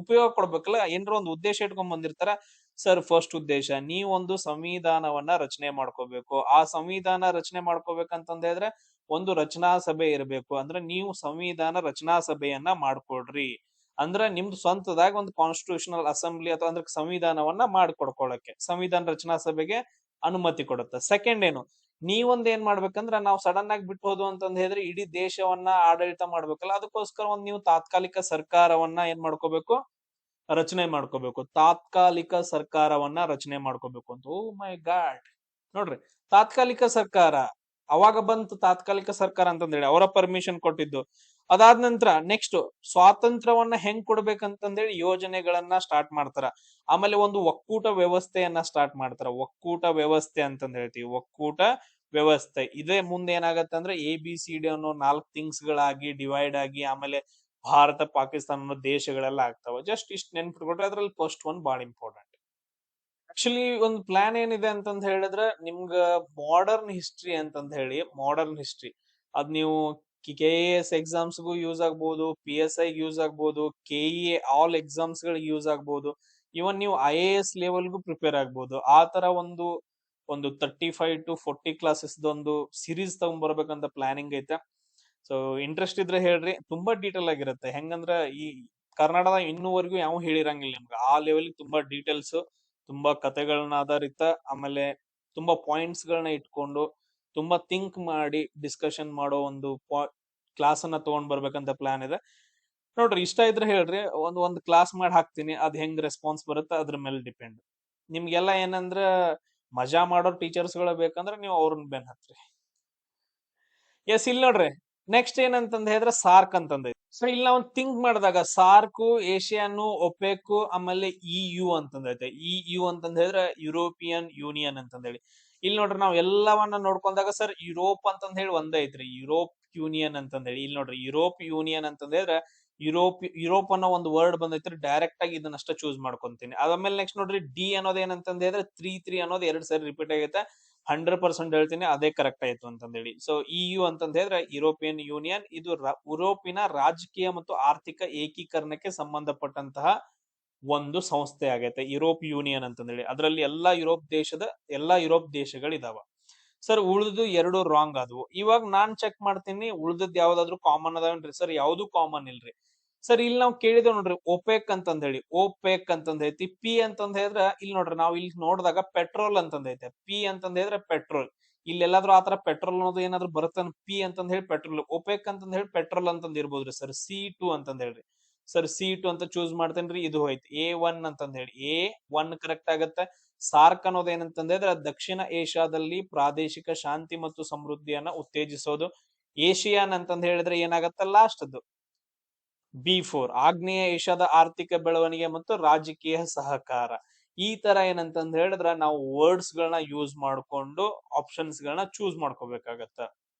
ಉಪಯೋಗ ಕೊಡ್ಬೇಕಲ್ಲ, ಏನ್ರ ಒಂದ್ ಉದ್ದೇಶ ಇಟ್ಕೊಂಡ್ ಬಂದಿರ್ತಾರ. ಸರ್ ಫಸ್ಟ್ ಉದ್ದೇಶ, ನೀವೊಂದು ಸಂವಿಧಾನವನ್ನ ರಚನೆ ಮಾಡ್ಕೋಬೇಕು. ಆ ಸಂವಿಧಾನ ರಚನೆ ಮಾಡ್ಕೋಬೇಕಂತಂದ ಹೇಳಿದ್ರೆ ಒಂದು ರಚನಾ ಸಭೆ ಇರಬೇಕು. ಅಂದ್ರೆ ನೀವು ಸಂವಿಧಾನ ರಚನಾ ಸಭೆಯನ್ನ ಮಾಡ್ಕೊಡ್ರಿ. ಅಂದ್ರ ನಿಮ್ದು ಸ್ವಂತದಾಗ ಒಂದು ಕಾನ್ಸ್ಟಿಟ್ಯೂಷನಲ್ ಅಸೆಂಬ್ಲಿ ಅಥವಾ ಅಂದ್ರೆ ಸಂವಿಧಾನವನ್ನ ಮಾಡ್ಕೊಡ್ಕೊಳಕ್ಕೆ ಸಂವಿಧಾನ ರಚನಾ ಸಭೆಗೆ ಅನುಮತಿ ಕೊಡುತ್ತೆ. ಸೆಕೆಂಡ್ ಏನು, ನೀವೊಂದ್ ಏನ್ ಮಾಡ್ಬೇಕಂದ್ರ, ನಾವು ಸಡನ್ ಆಗಿ ಬಿಟ್ಟು ಹೋದ್ವು ಅಂತಂದ ಹೇಳಿದ್ರೆ ಇಡೀ ದೇಶವನ್ನ ಆಡಳಿತ ಮಾಡ್ಬೇಕಲ್ಲ, ಅದಕ್ಕೋಸ್ಕರ ಒಂದ್ ನೀವು ತಾತ್ಕಾಲಿಕ ಸರ್ಕಾರವನ್ನ ಏನ್ ಮಾಡ್ಕೋಬೇಕು, ರಚನೆ ಮಾಡ್ಕೋಬೇಕು. ತಾತ್ಕಾಲಿಕ ಸರ್ಕಾರವನ್ನ ರಚನೆ ಮಾಡ್ಕೋಬೇಕು ಅಂತ. ಓ ಮೈ ಗಾಡ್, ನೋಡ್ರಿ, ತಾತ್ಕಾಲಿಕ ಸರ್ಕಾರ ಅವಾಗ ಬಂತು. ತಾತ್ಕಾಲಿಕ ಸರ್ಕಾರ ಅಂತಂದೇಳಿ ಅವರ ಪರ್ಮಿಷನ್ ಕೊಟ್ಟಿದ್ದು. ಅದಾದ ನಂತರ ನೆಕ್ಸ್ಟ್ ಸ್ವಾತಂತ್ರ್ಯವನ್ನ ಹೆಂಗ್ ಕೊಡ್ಬೇಕಂತಂದೇಳಿ ಯೋಜನೆಗಳನ್ನ ಸ್ಟಾರ್ಟ್ ಮಾಡ್ತಾರ. ಆಮೇಲೆ ಒಂದು ಒಕ್ಕೂಟ ವ್ಯವಸ್ಥೆಯನ್ನ ಸ್ಟಾರ್ಟ್ ಮಾಡ್ತಾರ. ಒಕ್ಕೂಟ ವ್ಯವಸ್ಥೆ ಅಂತಂದ ಹೇಳ್ತೀವಿ, ಒಕ್ಕೂಟ ವ್ಯವಸ್ಥೆ. ಇದೇ ಮುಂದೆ ಏನಾಗತ್ತೆ ಅಂದ್ರೆ ABCD ಅನ್ನೋ 4 ಥಿಂಗ್ಸ್ ಗಳಾಗಿ ಡಿವೈಡ್ ಆಗಿ ಆಮೇಲೆ ಭಾರತ ಪಾಕಿಸ್ತಾನ ಅನ್ನೋ ದೇಶಗಳೆಲ್ಲ ಆಗ್ತಾವ. ಜಸ್ಟ್ ಇಷ್ಟು ನೆನ್ಪಿಟ್ಕೊಟ್ರೆ ಅದ್ರಲ್ಲಿ ಫಸ್ಟ್ ಒನ್ ಬಾಳ ಇಂಪಾರ್ಟೆಂಟ್. ಆಕ್ಚುಲಿ ಒಂದು ಪ್ಲಾನ್ ಏನಿದೆ ಅಂತಂದ ಹೇಳಿದ್ರೆ, ನಿಮ್ಗ ಮಾಡರ್ನ್ ಹಿಸ್ಟ್ರಿ ಅಂತಂದ ಹೇಳಿ, ಮಾಡರ್ನ್ ಹಿಸ್ಟ್ರಿ ಅದ್ ನೀವು KAS ಎಕ್ಸಾಮ್ಸ್ಗೂ ಯೂಸ್ ಆಗ್ಬಹುದು, PSI ಯೂಸ್ ಆಗ್ಬಹುದು, KEA ಆಲ್ ಎಕ್ಸಾಮ್ಸ್ ಗಳಿಗೆ ಯೂಸ್ ಆಗ್ಬಹುದು, ಇವನ್ ನೀವು IAS ಲೆವೆಲ್ಗೂ ಪ್ರಿಪೇರ್ ಆಗ್ಬಹುದು. ಆ ತರ ಒಂದು 35 to 40 ಕ್ಲಾಸಸ್ ಒಂದು ಸೀರೀಸ್ ತಗೊಂಡ್ಬರ್ಬೇಕಂತ ಪ್ಲಾನಿಂಗ್ ಐತೆ. ಸೊ ಇಂಟ್ರೆಸ್ಟ್ ಇದ್ರೆ ಹೇಳ್ರಿ, ತುಂಬಾ ಡೀಟೇಲ್ ಆಗಿರುತ್ತೆ. ಹೆಂಗಂದ್ರ ಈ ಕರ್ನಾಟಕದ ಇನ್ನೂವರೆಗೂ ಯಾವ ಹೇಳಿರಂಗಿಲ್ಲ ನಿಮ್ಗೆ. ಆ ಲೆವೆಲ್ ತುಂಬಾ ಡೀಟೇಲ್ಸ್, ತುಂಬಾ ಕಥೆಗಳನ್ನ ಆಧಾರಿತ, ಆಮೇಲೆ ತುಂಬಾ ಪಾಯಿಂಟ್ಸ್ ಗಳನ್ನ ಇಟ್ಕೊಂಡು ತುಂಬಾ ಥಿಂಕ್ ಮಾಡಿ ಡಿಸ್ಕಷನ್ ಮಾಡೋ ಒಂದು ಕ್ಲಾಸ್ ಅನ್ನ ತಗೊಂಡ್ ಬರ್ಬೇಕಂತ ಪ್ಲಾನ್ ಇದೆ. ನೋಡ್ರಿ, ಇಷ್ಟ ಇದ್ರೆ ಹೇಳ್ರಿ, ಒಂದ್ ಕ್ಲಾಸ್ ಮಾಡಿ ಹಾಕ್ತೀನಿ. ಅದ್ ಹೆಂಗ್ ರೆಸ್ಪಾನ್ಸ್ ಬರುತ್ತೆ ಅದ್ರ ಮೇಲೆ ಡಿಪೆಂಡ್. ನಿಮ್ಗೆಲ್ಲ ಏನಂದ್ರ ಮಜಾ ಮಾಡೋ ಟೀಚರ್ಸ್ ಗಳು ಬೇಕಂದ್ರೆ ನೀವು ಅವ್ರನ್ನ ಬೆನ್ ಹತ್ರಿ. ಎಸ್, ಇಲ್ಲಿ ನೋಡ್ರಿ, ನೆಕ್ಸ್ಟ್ ಏನಂತಂದ ಹೇಳಿದ್ರೆ ಸಾರ್ಕ್ ಅಂತಂದ. ಸೊ ಇಲ್ಲಿ ನಾವು ಥಿಂಕ್ ಮಾಡಿದಾಗ ಸಾರ್ಕು, ಏಷ್ಯಾನು, ಒಪೆಕ್, ಆಮೇಲೆ EU ಅಂತಂದೈತೆ. EU ಅಂತಂದ ಹೇಳಿದ್ರೆ ಯುರೋಪಿಯನ್ ಯೂನಿಯನ್ ಅಂತಂದ ಹೇಳಿ. ಇಲ್ಲಿ ನೋಡ್ರಿ, ನಾವ್ ಎಲ್ಲವನ್ನ ನೋಡ್ಕೊಂಡಾಗ ಸರ್ ಯುರೋಪ್ ಅಂತಂದ ಹೇಳಿ ಒಂದೇ ಐತ್ರಿ, ಯುರೋಪ್ ಯೂನಿಯನ್ ಅಂತಂದ ಹೇಳಿ. ಇಲ್ಲಿ ನೋಡ್ರಿ, ಯುರೋಪ್ ಯೂನಿಯನ್ ಅಂತಂದ ಹೇಳಿದ್ರೆ ಯುರೋಪ್ ಅನ್ನೋ ಒಂದು ವರ್ಡ್ ಬಂದೈತ್ರಿ. ಡೈರೆಕ್ಟ್ ಆಗಿ ಇದನ್ನಷ್ಟ ಚೂಸ್ ಮಾಡ್ಕೊಂತೀನಿ. ಅದಾದ್ಮೇಲೆ ನೆಕ್ಸ್ಟ್ ನೋಡ್ರಿ, ಡಿ ಅನ್ನೋದು ಏನಂತಂದ ಹೇಳಿದ್ರೆ 3 ಅನ್ನೋದು 2 ಸರಿ ರಿಪೀಟ್ ಆಗೈತೆ. 100% ಹೇಳ್ತೀನಿ ಅದೇ ಕರೆಕ್ಟ್ ಆಯ್ತು ಅಂತಂದೇಳಿ. ಸೊ EU ಅಂತಂದ ಹೇಳಿದ್ರೆ ಯುರೋಪಿಯನ್ ಯೂನಿಯನ್. ಇದು ಯುರೋಪಿನ ರಾಜಕೀಯ ಮತ್ತು ಆರ್ಥಿಕ ಏಕೀಕರಣಕ್ಕೆ ಸಂಬಂಧಪಟ್ಟಂತಹ ಒಂದು ಸಂಸ್ಥೆ ಆಗೈತೆ, ಯುರೋಪ್ ಯೂನಿಯನ್ ಅಂತಂದೇಳಿ. ಅದರಲ್ಲಿ ಎಲ್ಲಾ ಯುರೋಪ್ ದೇಶಗಳಿದಾವ. ಸರ್ ಉಳಿದು 2 ರಾಂಗ್ ಆದವು. ಇವಾಗ ನಾನ್ ಚೆಕ್ ಮಾಡ್ತೀನಿ ಉಳಿದದ್ ಯಾವ್ದಾದ್ರು ಕಾಮನ್ ಅದಾವೇನ್ರಿ? ಸರ್ ಯಾವ್ದು ಕಾಮನ್ ಇಲ್ರಿ. ಸರ್ ಇಲ್ಲಿ ನಾವು ಕೇಳಿದೇವ್ ನೋಡ್ರಿ, ಒಪೆಕ್ ಅಂತಂದ ಹೇಳಿ. ಓಪೆಕ್ ಅಂತಂದ ಐತಿ. ಪಿ ಅಂತಂದ ಹೇಳಿದ್ರೆ ಇಲ್ಲಿ ನೋಡ್ರಿ, ನಾವು ಇಲ್ಲಿ ನೋಡಿದಾಗ ಪೆಟ್ರೋಲ್ ಅಂತಂದ ಐತೆ. ಪಿ ಅಂತಂದ ಹೇಳಿದ್ರೆ ಪೆಟ್ರೋಲ್. ಇಲ್ಲಿ ಎಲ್ಲಾದ್ರೂ ಆತರ ಪೆಟ್ರೋಲ್ ಅನ್ನೋದು ಏನಾದ್ರು ಬರುತ್ತೆ? ಪಿ ಅಂತಂದ ಹೇಳಿ ಪೆಟ್ರೋಲ್, ಒಪೆಕ್ ಅಂತಂದ ಹೇಳಿ ಪೆಟ್ರೋಲ್ ಅಂತಂದ ಇರ್ಬೋದ್ರಿ ಸರ್. C2 ಅಂತಂದ ಹೇಳ್ರಿ. ಸರ್ C2 ಅಂತ ಚೂಸ್ ಮಾಡ್ತೇನ್ರಿ. ಇದು ಹೋಯ್ತು. A1 ಅಂತಂದ ಹೇಳಿ, A1 ಕರೆಕ್ಟ್ ಆಗತ್ತೆ. ಸಾರ್ಕ್ ಅನ್ನೋದು ಏನಂತಂದ್ರೆ ದಕ್ಷಿಣ ಏಷ್ಯಾದಲ್ಲಿ ಪ್ರಾದೇಶಿಕ ಶಾಂತಿ ಮತ್ತು ಸಮೃದ್ಧಿಯನ್ನ ಉತ್ತೇಜಿಸೋದು. ಏಷಿಯಾನ್ ಅಂತಂದ ಹೇಳಿದ್ರೆ ಏನಾಗತ್ತ ಲಾಸ್ಟ್ ಅದು, B4, ಆಗ್ನೇಯ ಏಷ್ಯಾದ ಆರ್ಥಿಕ ಬೆಳವಣಿಗೆ ಮತ್ತು ರಾಜಕೀಯ ಸಹಕಾರ. ಈ ತರ ಏನಂತಂದ ಹೇಳಿದ್ರ ನಾವು ವರ್ಡ್ಸ್ ಗಳನ್ನ ಯೂಸ್ ಮಾಡ್ಕೊಂಡು ಆಪ್ಷನ್ಸ್ ಗಳನ್ನ ಚೂಸ್ ಮಾಡ್ಕೋಬೇಕಾಗತ್ತ.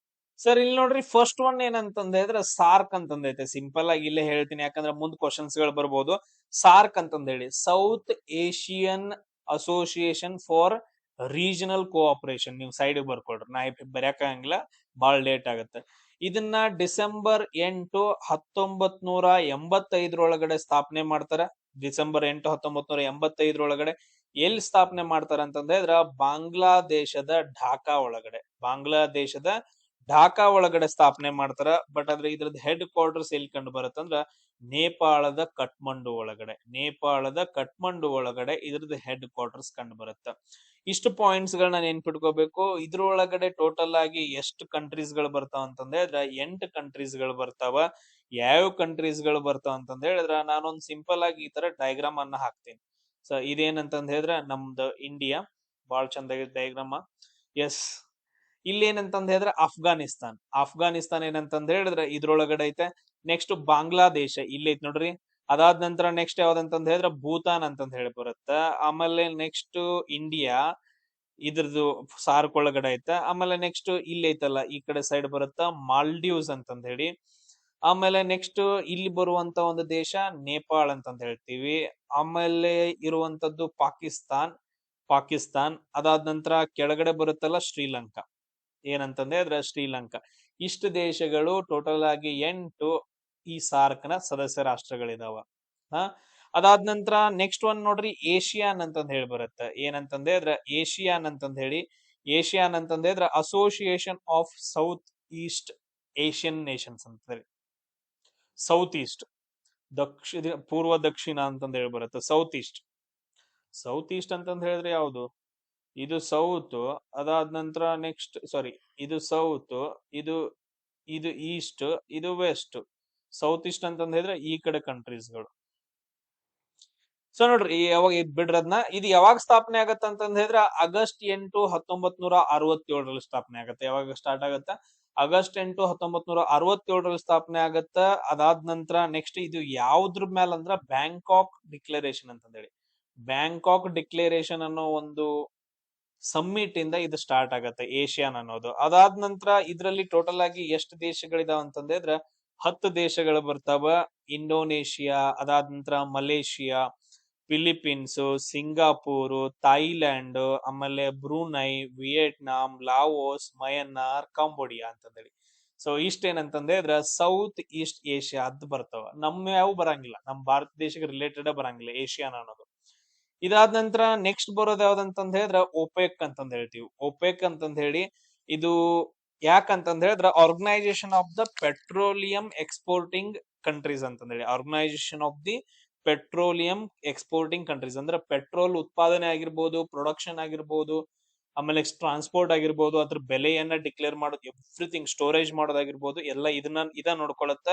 ಸರ್ ಇಲ್ಲಿ ನೋಡ್ರಿ, ಫಸ್ಟ್ ಒನ್ ಏನಂತಂದ ಹೇಳಿದ್ರೆ ಸಾರ್ಕ್ ಅಂತಂದೈತೆ. ಸಿಂಪಲ್ ಆಗಿ ಇಲ್ಲೇ ಹೇಳ್ತೀನಿ, ಯಾಕಂದ್ರೆ ಮುಂದ್ ಕ್ವಶನ್ಸ್ ಗಳು ಬರ್ಬೋದು. ಸಾರ್ಕ್ ಅಂತಂದ ಹೇಳಿ, south Asian association for regional cooperation. ನೀವು ಸೈಡ್ ಬರ್ಕೊಡ್ರಿ, ನಾ ಬರ್ಯಾಕಂಗಿಲ್ಲ, ಬಾಳ ಲೇಟ್ ಆಗುತ್ತೆ. ಇದನ್ನ ಡಿಸೆಂಬರ್ 8, 1985 ಸ್ಥಾಪನೆ ಮಾಡ್ತಾರ. ಡಿಸೆಂಬರ್ 8, 1985 ಎಲ್ಲಿ ಸ್ಥಾಪನೆ ಮಾಡ್ತಾರ ಅಂತಂದ್ರೆ ಬಾಂಗ್ಲಾದೇಶದ ಢಾಕಾ ಒಳಗಡೆ. ಬಾಂಗ್ಲಾದೇಶದ ಢಾಕಾ ಒಳಗಡೆ ಸ್ಥಾಪನೆ ಮಾಡ್ತಾರ. ಬಟ್ ಆದ್ರೆ ಇದ್ರದ್ದು ಹೆಡ್ ಕ್ವಾರ್ಟರ್ಸ್ ಎಲ್ಲಿ ಕಂಡು ಬರುತ್ತಂದ್ರ ನೇಪಾಳದ ಕಟ್ಮಂಡು ಒಳಗಡೆ ಇದ್ರದ್ದು ಹೆಡ್ ಕ್ವಾರ್ಟರ್ಸ್ ಕಂಡು ಬರುತ್ತ. ಇಷ್ಟು ಪಾಯಿಂಟ್ಸ್ ಗಳನ್ನ ನೆನ್ಪಿಟ್ಕೋಬೇಕು. ಇದ್ರೊಳಗಡೆ ಟೋಟಲ್ ಆಗಿ ಎಷ್ಟು ಕಂಟ್ರೀಸ್ ಗಳು ಬರ್ತಾವ ಅಂತಂದ ಹೇಳಿದ್ರ 8 ಕಂಟ್ರೀಸ್ ಗಳು ಬರ್ತಾವ. ಯಾವ ಕಂಟ್ರೀಸ್ ಗಳು ಬರ್ತಾವ ಅಂತಂದ ಹೇಳಿದ್ರ ನಾನೊಂದ್ ಸಿಂಪಲ್ ಆಗಿ ಈ ತರ ಡಯಾಗ್ರಾಮ್ ಅನ್ನ ಹಾಕ್ತೀನಿ. ಸೊ ಇದೇನಂತಂದ ಹೇಳಿದ್ರ ನಮ್ದು ಇಂಡಿಯಾ, ಬಾಳ ಚಂದ ಡಯಾಗ್ರಾಮ. ಎಸ್, ಇಲ್ಲಿ ಏನಂತಂದ ಹೇಳಿದ್ರೆ ಅಫ್ಘಾನಿಸ್ತಾನ್ ಏನಂತಂದ ಹೇಳಿದ್ರೆ ಇದ್ರೊಳಗಡೆ ಐತೆ. ನೆಕ್ಸ್ಟ್ ಬಾಂಗ್ಲಾದೇಶ ಇಲ್ಲಿ ಐತ್ ನೋಡ್ರಿ. ಅದಾದ ನಂತರ ನೆಕ್ಸ್ಟ್ ಯಾವ್ದಂತಂದ ಹೇಳಿದ್ರೆ ಭೂತಾನ್ ಅಂತಂದ ಹೇಳಿ ಬರುತ್ತ. ಆಮೇಲೆ ನೆಕ್ಸ್ಟ್ ಇಂಡಿಯಾ ಇದ್ರದ್ದು ಸಾರ್ಕ್ ಒಳಗಡೆ ಐತೆ. ಆಮೇಲೆ ನೆಕ್ಸ್ಟ್ ಇಲ್ಲಿ ಐತಲ್ಲ ಈ ಕಡೆ ಸೈಡ್ ಬರುತ್ತ ಮಾಲ್ಡೀವ್ಸ್ ಅಂತಂದ ಹೇಳಿ. ಆಮೇಲೆ ನೆಕ್ಸ್ಟ್ ಇಲ್ಲಿ ಬರುವಂತ ಒಂದು ದೇಶ ನೇಪಾಳ್ ಅಂತಂದ ಹೇಳ್ತೀವಿ. ಆಮೇಲೆ ಇರುವಂತದ್ದು ಪಾಕಿಸ್ತಾನ್. ಅದಾದ ನಂತರ ಕೆಳಗಡೆ ಬರುತ್ತಲ್ಲ ಶ್ರೀಲಂಕಾ. ಏನಂತಂದ್ರೆ ಅದ್ರ ಶ್ರೀಲಂಕಾ. ಇಷ್ಟು ದೇಶಗಳು ಟೋಟಲ್ ಆಗಿ 8 ಈ ಸಾರ್ಕ್ ನ ಸದಸ್ಯ ರಾಷ್ಟ್ರಗಳಿದಾವ. ಅದಾದ ನಂತರ ನೆಕ್ಸ್ಟ್ ಒನ್ ನೋಡ್ರಿ ಏಷಿಯಾನ್ ಅಂತಂದ್ ಹೇಳಿ ಬರುತ್ತೆ. ಏನಂತಂದ್ರೆ ಅದ್ರ ಏಷಿಯಾನ್ ಅಂತಂದ್ರೆ ಅದ್ರ association of south East Asian Nations ಅಂತ ಹೇಳಿ. ಸೌತ್ ಈಸ್ಟ್ ಪೂರ್ವ ದಕ್ಷಿಣ ಅಂತಂದ್ ಹೇಳಿ ಬರುತ್ತೆ. ಸೌತ್ ಈಸ್ಟ್ ಅಂತಂದ್ ಹೇಳಿದ್ರೆ ಯಾವುದು? ಇದು ಸೌತ್, ಅದಾದ ನಂತರ ನೆಕ್ಸ್ಟ್ ಇದು ಸೌತ್, ಇದು ಈಸ್ಟ್, ಇದು ವೆಸ್ಟ್. ಸೌತ್ ಈಸ್ಟ್ ಅಂತಂದ ಹೇಳಿದ್ರೆ ಈ ಕಡೆ ಕಂಟ್ರೀಸ್ಗಳು. ಸೊ ನೋಡ್ರಿ ಯಾವಾಗ ಬಿಡ್ರದ್ನ ಇದು ಯಾವಾಗ ಸ್ಥಾಪನೆ ಆಗತ್ತ ಅಂತಂದ ಹೇಳಿದ್ರೆ ಆಗಸ್ಟ್ 8, 1967ರಲ್ಲಿ ಸ್ಥಾಪನೆ ಆಗತ್ತೆ. ಯಾವಾಗ ಸ್ಟಾರ್ಟ್ ಆಗತ್ತ? ಆಗಸ್ಟ್ 8, 1967ರಲ್ಲಿ ಸ್ಥಾಪನೆ ಆಗತ್ತ. ಅದಾದ ನಂತರ ನೆಕ್ಸ್ಟ್ ಇದು ಯಾವ್ದ್ರ ಮೇಲೆ ಅಂದ್ರ ಬ್ಯಾಂಕಾಕ್ ಡಿಕ್ಲರೇಷನ್ ಅಂತಂದ ಹೇಳಿ. ಬ್ಯಾಂಕಾಕ್ ಡಿಕ್ಲರೇಷನ್ ಅನ್ನೋ ಒಂದು ಸಮ್ಮಿಟ್ ಇಂದ ಇದು ಸ್ಟಾರ್ಟ್ ಆಗತ್ತೆ ಏಷಿಯಾನ್ ಅನ್ನೋದು. ಅದಾದ ನಂತರ ಇದ್ರಲ್ಲಿ ಟೋಟಲ್ ಆಗಿ ಎಷ್ಟು ದೇಶಗಳಿದಾವ ಅಂತಂದ್ರೆ 10 ದೇಶಗಳು ಬರ್ತಾವ. ಇಂಡೋನೇಷಿಯಾ, ಅದಾದ ನಂತರ ಮಲೇಷಿಯಾ, ಫಿಲಿಪೀನ್ಸ್, ಸಿಂಗಾಪುರ್, ಥೈಲ್ಯಾಂಡ್, ಆಮೇಲೆ ಬ್ರೂನೈ, ವಿಯೆಟ್ನಾಂ, ಲಾವೋಸ್, ಮಯನ್ನಾರ್, ಕಾಂಬೋಡಿಯಾ ಅಂತಂದೇಳಿ. ಸೊ ಇಷ್ಟೇನಂತಂದ್ರೆ ಸೌತ್ ಈಸ್ಟ್ ಏಷ್ಯಾ ಅದ್ ಬರ್ತಾವ. ನಮ್ಮ ಯಾವ ಬರಂಗಿಲ್ಲ, ನಮ್ ಭಾರತ ದೇಶಕ್ಕೆ ರಿಲೇಟೆಡ್ ಬರಂಗಿಲ್ಲ ಏಷಿಯಾನ್ ಅನ್ನೋದು. ಇದಾದ ನಂತರ ನೆಕ್ಸ್ಟ್ ಬರೋದು ಯಾವ್ದಂತಂದ ಹೇಳಿದ್ರೆ ಒಪೆಕ್ ಅಂತಂದ ಹೇಳ್ತೀವಿ. ಒಪೆಕ್ ಅಂತಂದ ಹೇಳಿ ಇದು ಯಾಕಂತಂದ ಹೇಳಿದ್ರೆ organisation of the petroleum exporting countries ಅಂತಂದ ಹೇಳಿ. Organisation of the petroleum exporting countries ಅಂದ್ರೆ ಪೆಟ್ರೋಲ್ ಉತ್ಪಾದನೆ ಆಗಿರ್ಬೋದು, ಪ್ರೊಡಕ್ಷನ್ ಆಗಿರ್ಬೋದು, ಆಮೇಲೆ ಟ್ರಾನ್ಸ್ಪೋರ್ಟ್ ಆಗಿರ್ಬೋದು, ಅದ್ರ ಬೆಲೆಯನ್ನ ಡಿಕ್ಲೇರ್ ಮಾಡೋದು, ಎವ್ರಿಥಿಂಗ್ ಸ್ಟೋರೇಜ್ ಮಾಡೋದಾಗಿರ್ಬೋದು, ಎಲ್ಲ ಇದ ನೋಡ್ಕೊಳತ್ತ.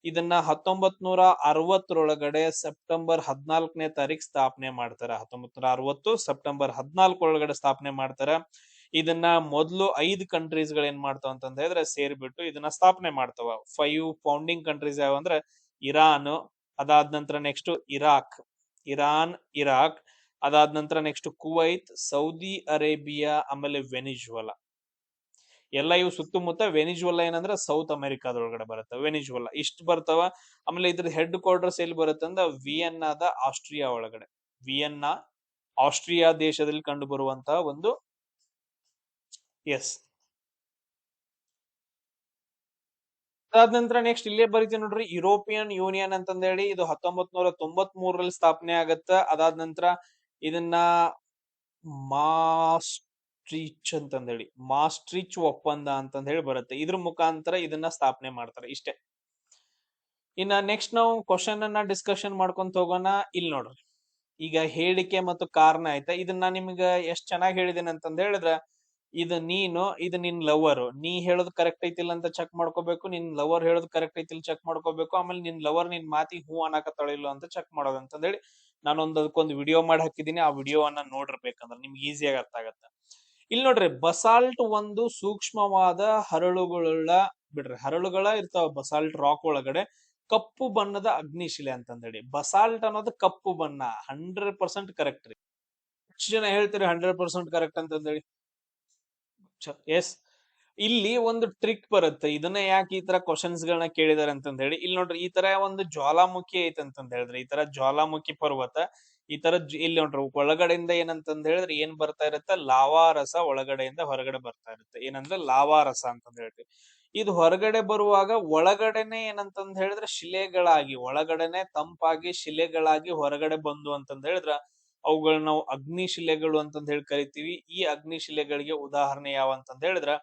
ಇದನ್ನ 1960ರೊಳಗಡೆ ಸೆಪ್ಟೆಂಬರ್ 14ನೇ ತಾರೀಕು ಸ್ಥಾಪನೆ ಮಾಡ್ತಾರ. 1960 ಸೆಪ್ಟೆಂಬರ್ 14 ಒಳಗಡೆ ಸ್ಥಾಪನೆ ಮಾಡ್ತಾರ. ಇದನ್ನ ಮೊದಲು 5 ಕಂಟ್ರೀಸ್ ಗಳು ಏನ್ ಮಾಡ್ತಾವ ಅಂತಂದ ಹೇಳಿದ್ರೆ ಸೇರ್ಬಿಟ್ಟು ಇದನ್ನ ಸ್ಥಾಪನೆ ಮಾಡ್ತಾವ. 5 ಫೌಂಡಿಂಗ್ ಕಂಟ್ರೀಸ್ ಯಾವ ಅಂದ್ರೆ ಇರಾನ್, ಅದಾದ ನಂತರ ನೆಕ್ಸ್ಟ್ ಇರಾಕ್, ಅದಾದ ನಂತರ ನೆಕ್ಸ್ಟ್ ಕುವೈತ್, ಸೌದಿ ಅರೇಬಿಯಾ, ಆಮೇಲೆ ವೆನಿಜುವಲಾ. ಎಲ್ಲ ಇವು ಸುತ್ತಮುತ್ತ. ವೆನಿಜುವಲಾ ಏನಂದ್ರೆ ಸೌತ್ ಅಮೆರಿಕಾದೊಳಗಡೆ ಬರುತ್ತೆ. ವೆನಿಜುವಲಾ ಇಷ್ಟು ಬರ್ತಾವ. ಆಮೇಲೆ ಇದ್ರ ಹೆಡ್ ಕ್ವಾರ್ಟರ್ಸ್ ಎಲ್ಲಿ ಬರುತ್ತೆ ಅಂದ್ರೆ ವಿಯೆನ್ನಾದ ಆಸ್ಟ್ರಿಯಾ ಒಳಗಡೆ. ವಿಯೆನ್ನಾ ಆಸ್ಟ್ರಿಯಾ ದೇಶದಲ್ಲಿ ಕಂಡು ಬರುವಂತಹ ಒಂದು ಅದಾದ ನಂತರ ನೆಕ್ಸ್ಟ್ ಇಲ್ಲೇ ಬರೀತೀವಿ ನೋಡ್ರಿ ಯುರೋಪಿಯನ್ ಯೂನಿಯನ್ ಅಂತಂದ ಹೇಳಿ. ಇದು 1993ರಲ್ಲಿ ಸ್ಥಾಪನೆ ಆಗತ್ತ. ಅದಾದ ನಂತರ ಇದನ್ನ ಮಾಸ್ಟ್ರಿಚ್ ಒಪ್ಪಂದ ಅಂತಂದ ಹೇಳಿ ಬರುತ್ತೆ. ಇದ್ರ ಮುಖಾಂತರ ಇದನ್ನ ಸ್ಥಾಪನೆ ಮಾಡ್ತಾರೆ. ಇಷ್ಟೇ. ಇನ್ನ ನೆಕ್ಸ್ಟ್ ನಾವು ಕ್ವಶನ್ ಅನ್ನ ಡಿಸ್ಕಷನ್ ಮಾಡ್ಕೊಂತ ಹೋಗೋಣ. ಇಲ್ಲಿ ನೋಡ್ರಿ, ಈಗ ಹೇಳಿಕೆ ಮತ್ತು ಕಾರಣ ಆಯ್ತಾ. ಇದನ್ನ ನಿಮ್ಗ ಎಷ್ಟ್ ಚೆನ್ನಾಗಿ ಹೇಳಿದೇನೆ ಅಂತಂದ ಹೇಳಿದ್ರ ಇದು ನಿನ್ ಲವರ್, ನೀ ಹೇಳೋದು ಕರೆಕ್ಟ್ ಐತಿಲ್ಲ ಅಂತ ಚೆಕ್ ಮಾಡ್ಕೋಬೇಕು. ನಿನ್ ಲವರ್ ಹೇಳೋದು ಕರೆಕ್ಟ್ ಐತಿಲ್ಲ ಚೆಕ್ ಮಾಡ್ಕೋಬೇಕು. ಆಮೇಲೆ ನಿನ್ ಲವರ್ ನಿನ್ ಮಾತಿಗೆ ಹೂ ಅನ್ನಕತ್ತಾಳಿಲ್ಲ ಅಂತ ಚೆಕ್ ಮಾಡೋದು ಅಂತಂದ ಹೇಳಿ ಅದಕ್ಕೊಂದು ವಿಡಿಯೋ ಮಾಡಿ ಹಾಕಿದೀನಿ. ಆ ವಿಡಿಯೋವನ್ನ ನೋಡಿರ್ಬೇಕಂದ್ರೆ ನಿಮ್ಗೆ ಈಸಿಯಾಗಿ ಅರ್ಥ ಆಗತ್ತ. ಇಲ್ಲಿ ನೋಡ್ರಿ, ಬಸಾಲ್ಟ್ ಒಂದು ಸೂಕ್ಷ್ಮವಾದ ಹರಳುಗಳ ಇರ್ತಾವ ಬಸಾಲ್ಟ್ ರಾಕ್ ಒಳಗಡೆ. ಕಪ್ಪು ಬಣ್ಣದ ಅಗ್ನಿಶಿಲೆ ಅಂತಂದೇಳಿ. ಬಸಾಲ್ಟ್ ಅನ್ನೋದು ಕಪ್ಪು ಬಣ್ಣ. 100% ಕರೆಕ್ಟ್ ರೀ. ಎಷ್ಟು ಜನ ಹೇಳ್ತೀರಿ 100% ಕರೆಕ್ಟ್ ಅಂತಂದೇಳಿ? ಎಸ್. ಇಲ್ಲಿ ಒಂದು ಟ್ರಿಕ್ ಬರುತ್ತೆ. ಇದನ್ನ ಯಾಕೆ ಈ ತರ ಕ್ವಶನ್ಸ್ ಗಳನ್ನ ಕೇಳಿದಾರೆ ಅಂತಂದ ಹೇಳಿ. ಇಲ್ಲಿ ನೋಡ್ರಿ, ಈ ತರ ಒಂದು ಜ್ವಾಲಾಮುಖಿ ಐತೆ ಅಂತಂದ ಹೇಳಿದ್ರೆ, ಈ ತರ ಜ್ವಾಲಾಮುಖಿ ಪರ್ವತ, ಈ ತರ ಇಲ್ಲಿ ನೋಡ್ರಿ ಒಳಗಡೆಯಿಂದ ಏನಂತಂದ ಹೇಳಿದ್ರೆ ಏನ್ ಬರ್ತಾ ಇರುತ್ತೆ? ಲಾವಾ ರಸ ಒಳಗಡೆಯಿಂದ ಹೊರಗಡೆ ಬರ್ತಾ ಇರುತ್ತೆ. ಏನಂದ್ರೆ ಲಾವಾ ರಸ ಅಂತಂದ ಹೇಳ್ತೀವಿ. ಇದು ಹೊರಗಡೆ ಬರುವಾಗ ಒಳಗಡೆನೆ ಏನಂತಂದ ಹೇಳಿದ್ರೆ ಶಿಲೆಗಳಾಗಿ, ಒಳಗಡೆನೆ ತಂಪಾಗಿ ಶಿಲೆಗಳಾಗಿ ಹೊರಗಡೆ ಬಂದು ಅಂತಂದ ಹೇಳಿದ್ರ ಅವುಗಳನ್ನ ನಾವು ಅಗ್ನಿಶಿಲೆಗಳು ಅಂತಂದ ಹೇಳಿ ಕರಿತೀವಿ. ಈ ಅಗ್ನಿಶಿಲೆಗಳಿಗೆ ಉದಾಹರಣೆ ಯಾವ ಅಂತಂದ ಹೇಳಿದ್ರ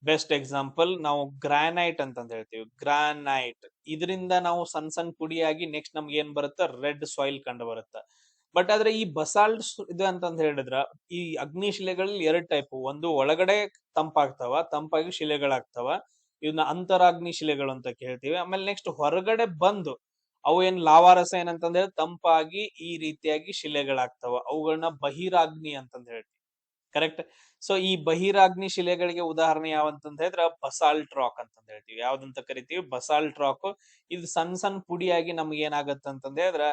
ಬೆಸ್ಟ್ ಎಕ್ಸಾಂಪಲ್ ನಾವು ಗ್ರಾನೈಟ್ ಅಂತಂದ್ ಹೇಳ್ತೀವಿ. ಗ್ರಾನೈಟ್ ಇದರಿಂದ ನಾವು ಸಣ್ಣ ಸಣ್ಣ ಪುಡಿಯಾಗಿ ನೆಕ್ಸ್ಟ್ ನಮ್ಗೆ ಏನ್ ಬರುತ್ತೆ, ರೆಡ್ ಸಾಯಿಲ್ ಕಂಡು ಬರುತ್ತೆ. ಬಟ್ ಆದ್ರೆ ಈ ಬಸಾಲ್ಟ್ ಇದು ಅಂತಂದ್ ಹೇಳಿದ್ರ ಈ ಅಗ್ನಿಶಿಲೆಗಳಲ್ಲಿ ಎರಡ್ ಟೈಪ್, ಒಂದು ಒಳಗಡೆ ತಂಪಾಗಿ ಶಿಲೆಗಳಾಗ್ತಾವ, ಇವನ್ನ ಅಂತರಾಗ್ನಿ ಶಿಲೆಗಳು ಅಂತ ಕೇಳ್ತೀವಿ. ಆಮೇಲೆ ನೆಕ್ಸ್ಟ್ ಹೊರಗಡೆ ಬಂದು ಅವು ಏನ್ ಲಾವಾರಸ ಏನಂತಂದ್ರೆ ತಂಪಾಗಿ ಈ ರೀತಿಯಾಗಿ ಶಿಲೆಗಳಾಗ್ತಾವ, ಅವುಗಳನ್ನ ಬಹಿರಾಗ್ನಿ ಅಂತಂದ್ ಹೇಳ್ತೀವಿ. ಕರೆಕ್ಟ್. ಸೊ ಈ ಬಹಿರಾಗ್ನಿ ಶಿಲೆಗಳಿಗೆ ಉದಾಹರಣೆ ಯಾವಂತಂದ ಹೇಳಿದ್ರ ಬಸಾಲ್ಟ್ ರಾಕ್ ಅಂತಂದ್ ಹೇಳ್ತೀವಿ. ಯಾವ್ದಂತ ಕರಿತೀವಿ, ಬಸಾಲ್ಟ್ ರಾಕ್. ಇದು ಸಣ್ಣ ಸಣ್ಣ ಪುಡಿಯಾಗಿ ನಮ್ಗೆ ಏನಾಗತ್ತ ಅಂತಂದ ಹೇಳಿದ್ರ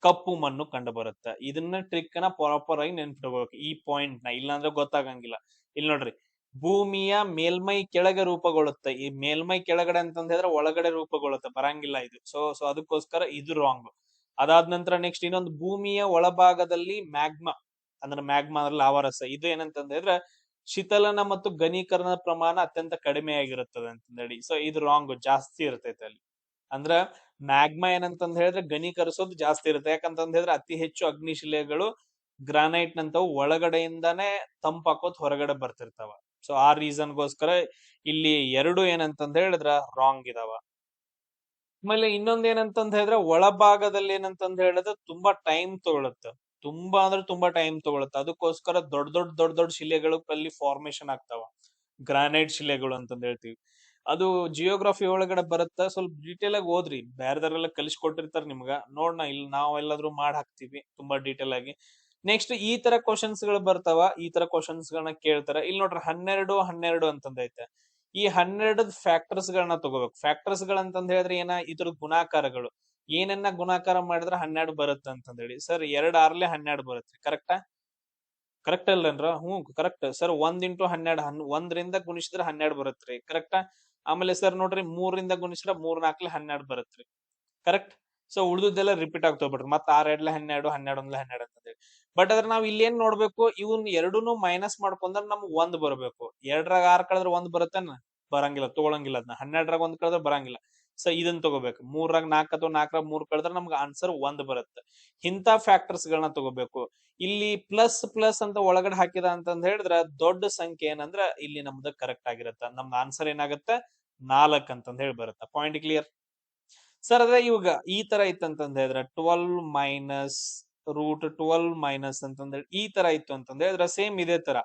ಕಪ್ಪು ಮಣ್ಣು ಕಂಡು ಬರುತ್ತೆ. ಇದನ್ನ ಟ್ರಿಕ್ ನ ಪ್ರಾಪರ್ ಆಗಿ ನೆನ್ಪಿಟ್ಕೋಬೇಕು ಈ ಪಾಯಿಂಟ್ ನ, ಇಲ್ಲಾಂದ್ರೆ ಗೊತ್ತಾಗಂಗಿಲ್ಲ. ಇಲ್ಲಿ ನೋಡ್ರಿ, ಭೂಮಿಯ ಮೇಲ್ಮೈ ಕೆಳಗೆ ರೂಪುಗೊಳ್ಳುತ್ತೆ. ಈ ಮೇಲ್ಮೈ ಕೆಳಗಡೆ ಅಂತಂದ ಹೇಳಿದ್ರೆ ಒಳಗಡೆ ರೂಪುಗೊಳ್ಳುತ್ತೆ, ಬರಂಗಿಲ್ಲ ಇದು. ಸೊ ಅದಕ್ಕೋಸ್ಕರ ಇದು ರಾಂಗ್. ಅದಾದ ನಂತರ ನೆಕ್ಸ್ಟ್ ಇನ್ನೊಂದು, ಭೂಮಿಯ ಒಳಭಾಗದಲ್ಲಿ ಮ್ಯಾಗ್ಮಾ ಅಂದ್ರೆ ಲಾವಾರಸ, ಇದು ಏನಂತಂದ ಹೇಳಿದ್ರೆ ಶೀತಲನ ಮತ್ತು ಘನೀಕರಣದ ಪ್ರಮಾಣ ಅತ್ಯಂತ ಕಡಿಮೆ ಆಗಿರುತ್ತದೆ ಅಂತಂದೇಳಿ. ಸೊ ಇದು ರಾಂಗ್, ಜಾಸ್ತಿ ಇರ್ತೈತೆ ಅಲ್ಲಿ. ಅಂದ್ರ ಮ್ಯಾಗ್ಮಾ ಏನಂತಂದ್ ಹೇಳಿದ್ರೆ ಘನೀಕರಿಸೋದು ಜಾಸ್ತಿ ಇರುತ್ತೆ. ಯಾಕಂತಂದ್ ಹೇಳಿದ್ರೆ ಅತಿ ಹೆಚ್ಚು ಅಗ್ನಿಶಿಲೆಗಳು ಗ್ರಾನೈಟ್ ನಂತವು ಒಳಗಡೆಯಿಂದಾನೇ ತಂಪಾಕೋತ್ ಹೊರಗಡೆ ಬರ್ತಿರ್ತಾವ. ಸೊ ಆ ರೀಸನ್ಗೋಸ್ಕರ ಇಲ್ಲಿ ಎರಡು ಏನಂತಂದ್ ಹೇಳಿದ್ರ ರಾಂಗ್ ಇದಾವ. ಆಮೇಲೆ ಇನ್ನೊಂದ್ ಏನಂತಂದ್ ಹೇಳಿದ್ರೆ ಒಳಭಾಗದಲ್ಲಿ ಏನಂತಂದ್ ಹೇಳಿದ್ರೆ ತುಂಬಾ ಟೈಮ್ ತಗೊಳುತ್ತೆ, ತುಂಬಾ ಅಂದ್ರೆ ತುಂಬಾ ಟೈಮ್ ತಗೊಳುತ್ತೆ. ಅದಕ್ಕೋಸ್ಕರ ದೊಡ್ಡ ಶಿಲೆಗಳು ಅಲ್ಲಿ ಫಾರ್ಮೇಶನ್ ಆಗ್ತಾವ, ಗ್ರಾನೈಟ್ ಶಿಲೆಗಳು ಅಂತಂದ್ ಹೇಳ್ತೀವಿ. ಅದು ಜಿಯೋಗ್ರಫಿ ಒಳಗಡೆ ಬರುತ್ತ, ಸ್ವಲ್ಪ ಡೀಟೇಲ್ ಆಗಿ ಓದ್ರಿ, ಬೇರೆದವರೆಲ್ಲ ಕಲಿಸ್ಕೊಟ್ಟಿರ್ತಾರ ನಿಮ್ಗ. ನೋಡ್ನ ಇಲ್ಲಿ ನಾವ್ ಎಲ್ಲಾದ್ರೂ ಮಾಡ್ ಹಾಕ್ತಿವಿ ತುಂಬಾ ಡೀಟೇಲ್ ಆಗಿ. ನೆಕ್ಸ್ಟ್ ಈ ತರ ಕ್ವಶನ್ಸ್ ಗಳು ಬರ್ತಾವ, ಈ ತರ ಕ್ವಶನ್ಸ್ ಗಳನ್ನ ಕೇಳ್ತಾರ. ಇಲ್ಲಿ ನೋಡ್ರಿ 12 ಅಂತಂದೈತೆ. ಈ 12 ಫ್ಯಾಕ್ಟರ್ಸ್ ಗಳನ್ನ ತಗೋಬೇಕು. ಫ್ಯಾಕ್ಟರ್ಸ್ ಗಳಂತಂದ್ ಹೇಳಿದ್ರೆ ಇದ್ರ ಗುಣಾಕಾರಗಳು, ಏನನ್ನ ಗುಣಾಕಾರ ಮಾಡಿದ್ರೆ 12 ಬರುತ್ತೆ ಅಂತಂದ್ ಹೇಳಿ. ಸರ್ 2 ಆರ್ಲೆ 12 ಬರುತ್ತೆ, ಕರೆಕ್ಟಾ? ಕರೆಕ್ಟ್ ಅಲ್ಲೇನ್ರ? Correct sir. 1 × 12 1ರಿಂದ ಗುಣಿಸಿದ್ರೆ 12 ಬರುತ್ತ್ರಿ, ಕರೆಕ್ಟಾ? ಆಮೇಲೆ ಸರ್ ನೋಡ್ರಿ 3ರಿಂದ ಗುಣಿಸಿದ್ರೆ 3 4 12 ಬರುತ್ತ್ರಿ, ಕರೆಕ್ಟ್. ಸೊ ಉಳಿದೆಲ್ಲ ರಿಪೀಟ್ ಆಗ್ತಾ ಬಿಡ್ರಿ, ಮತ್ತ 6 2 12 12 1 12 ಅಂತ ಹೇಳಿ. ಬಟ್ ಅದ್ರ ನಾವ್ ಇಲ್ಲಿ ಏನ್ ನೋಡ್ಬೇಕು, ಇವನ್ ಎರಡೂನು ಮೈನಸ್ ಮಾಡ್ಕೊಂಡ್ರೆ ನಮ್ಗ್ 1 ಬರ್ಬೇಕು. 2ರಾಗ 6 ಕಳೆದ್ರೆ 1 ಬರುತ್ತೇನ? ಬರಂಗಿಲ್ಲ, ತಗೊಳಂಗಿಲ್ಲ. ಅದನ್ನ 12ರಾಗ 1 ಕಳೆದ್ರೆ ಬರಂಗಿಲ್ಲ. ಸೊ ಇದನ್ನ ತಗೋಬೇಕು. 3ರಾಗ 4 ಅಥವಾ 4ರಾಗ 3 ಕಳೆದ್ರೆ ನಮ್ಗೆ ಆನ್ಸರ್ 1 ಬರುತ್ತೆ. ಇಂಥ ಫ್ಯಾಕ್ಟರ್ಸ್ ಗಳನ್ನ ತಗೋಬೇಕು. ಇಲ್ಲಿ ಪ್ಲಸ್ ಪ್ಲಸ್ ಅಂತ ಒಳಗಡೆ ಹಾಕಿದ ಅಂತಂದ್ ಹೇಳಿದ್ರ ದೊಡ್ಡ ಸಂಖ್ಯೆ ಏನಂದ್ರ ಇಲ್ಲಿ ನಮ್ದು ಕರೆಕ್ಟ್ ಆಗಿರತ್ತ. ನಮ್ದು ಆನ್ಸರ್ ಏನಾಗತ್ತ 4 ಅಂತಂದ್ ಹೇಳಿ ಬರುತ್ತ. Point clear sir? ಅದೇ ಇವಾಗ ಈ ತರ ಇತ್ತಂತಂದ್ ಹೇಳಿದ್ರೆ 12 ಮೈನಸ್ √12 ಮೈನಸ್ ಅಂತಂದ್ ಹೇಳಿ ಈ ತರ ಇತ್ತು ಅಂತಂದ್ ಹೇಳಿದ್ರೆ ಸೇಮ್ ಇದೇ ತರ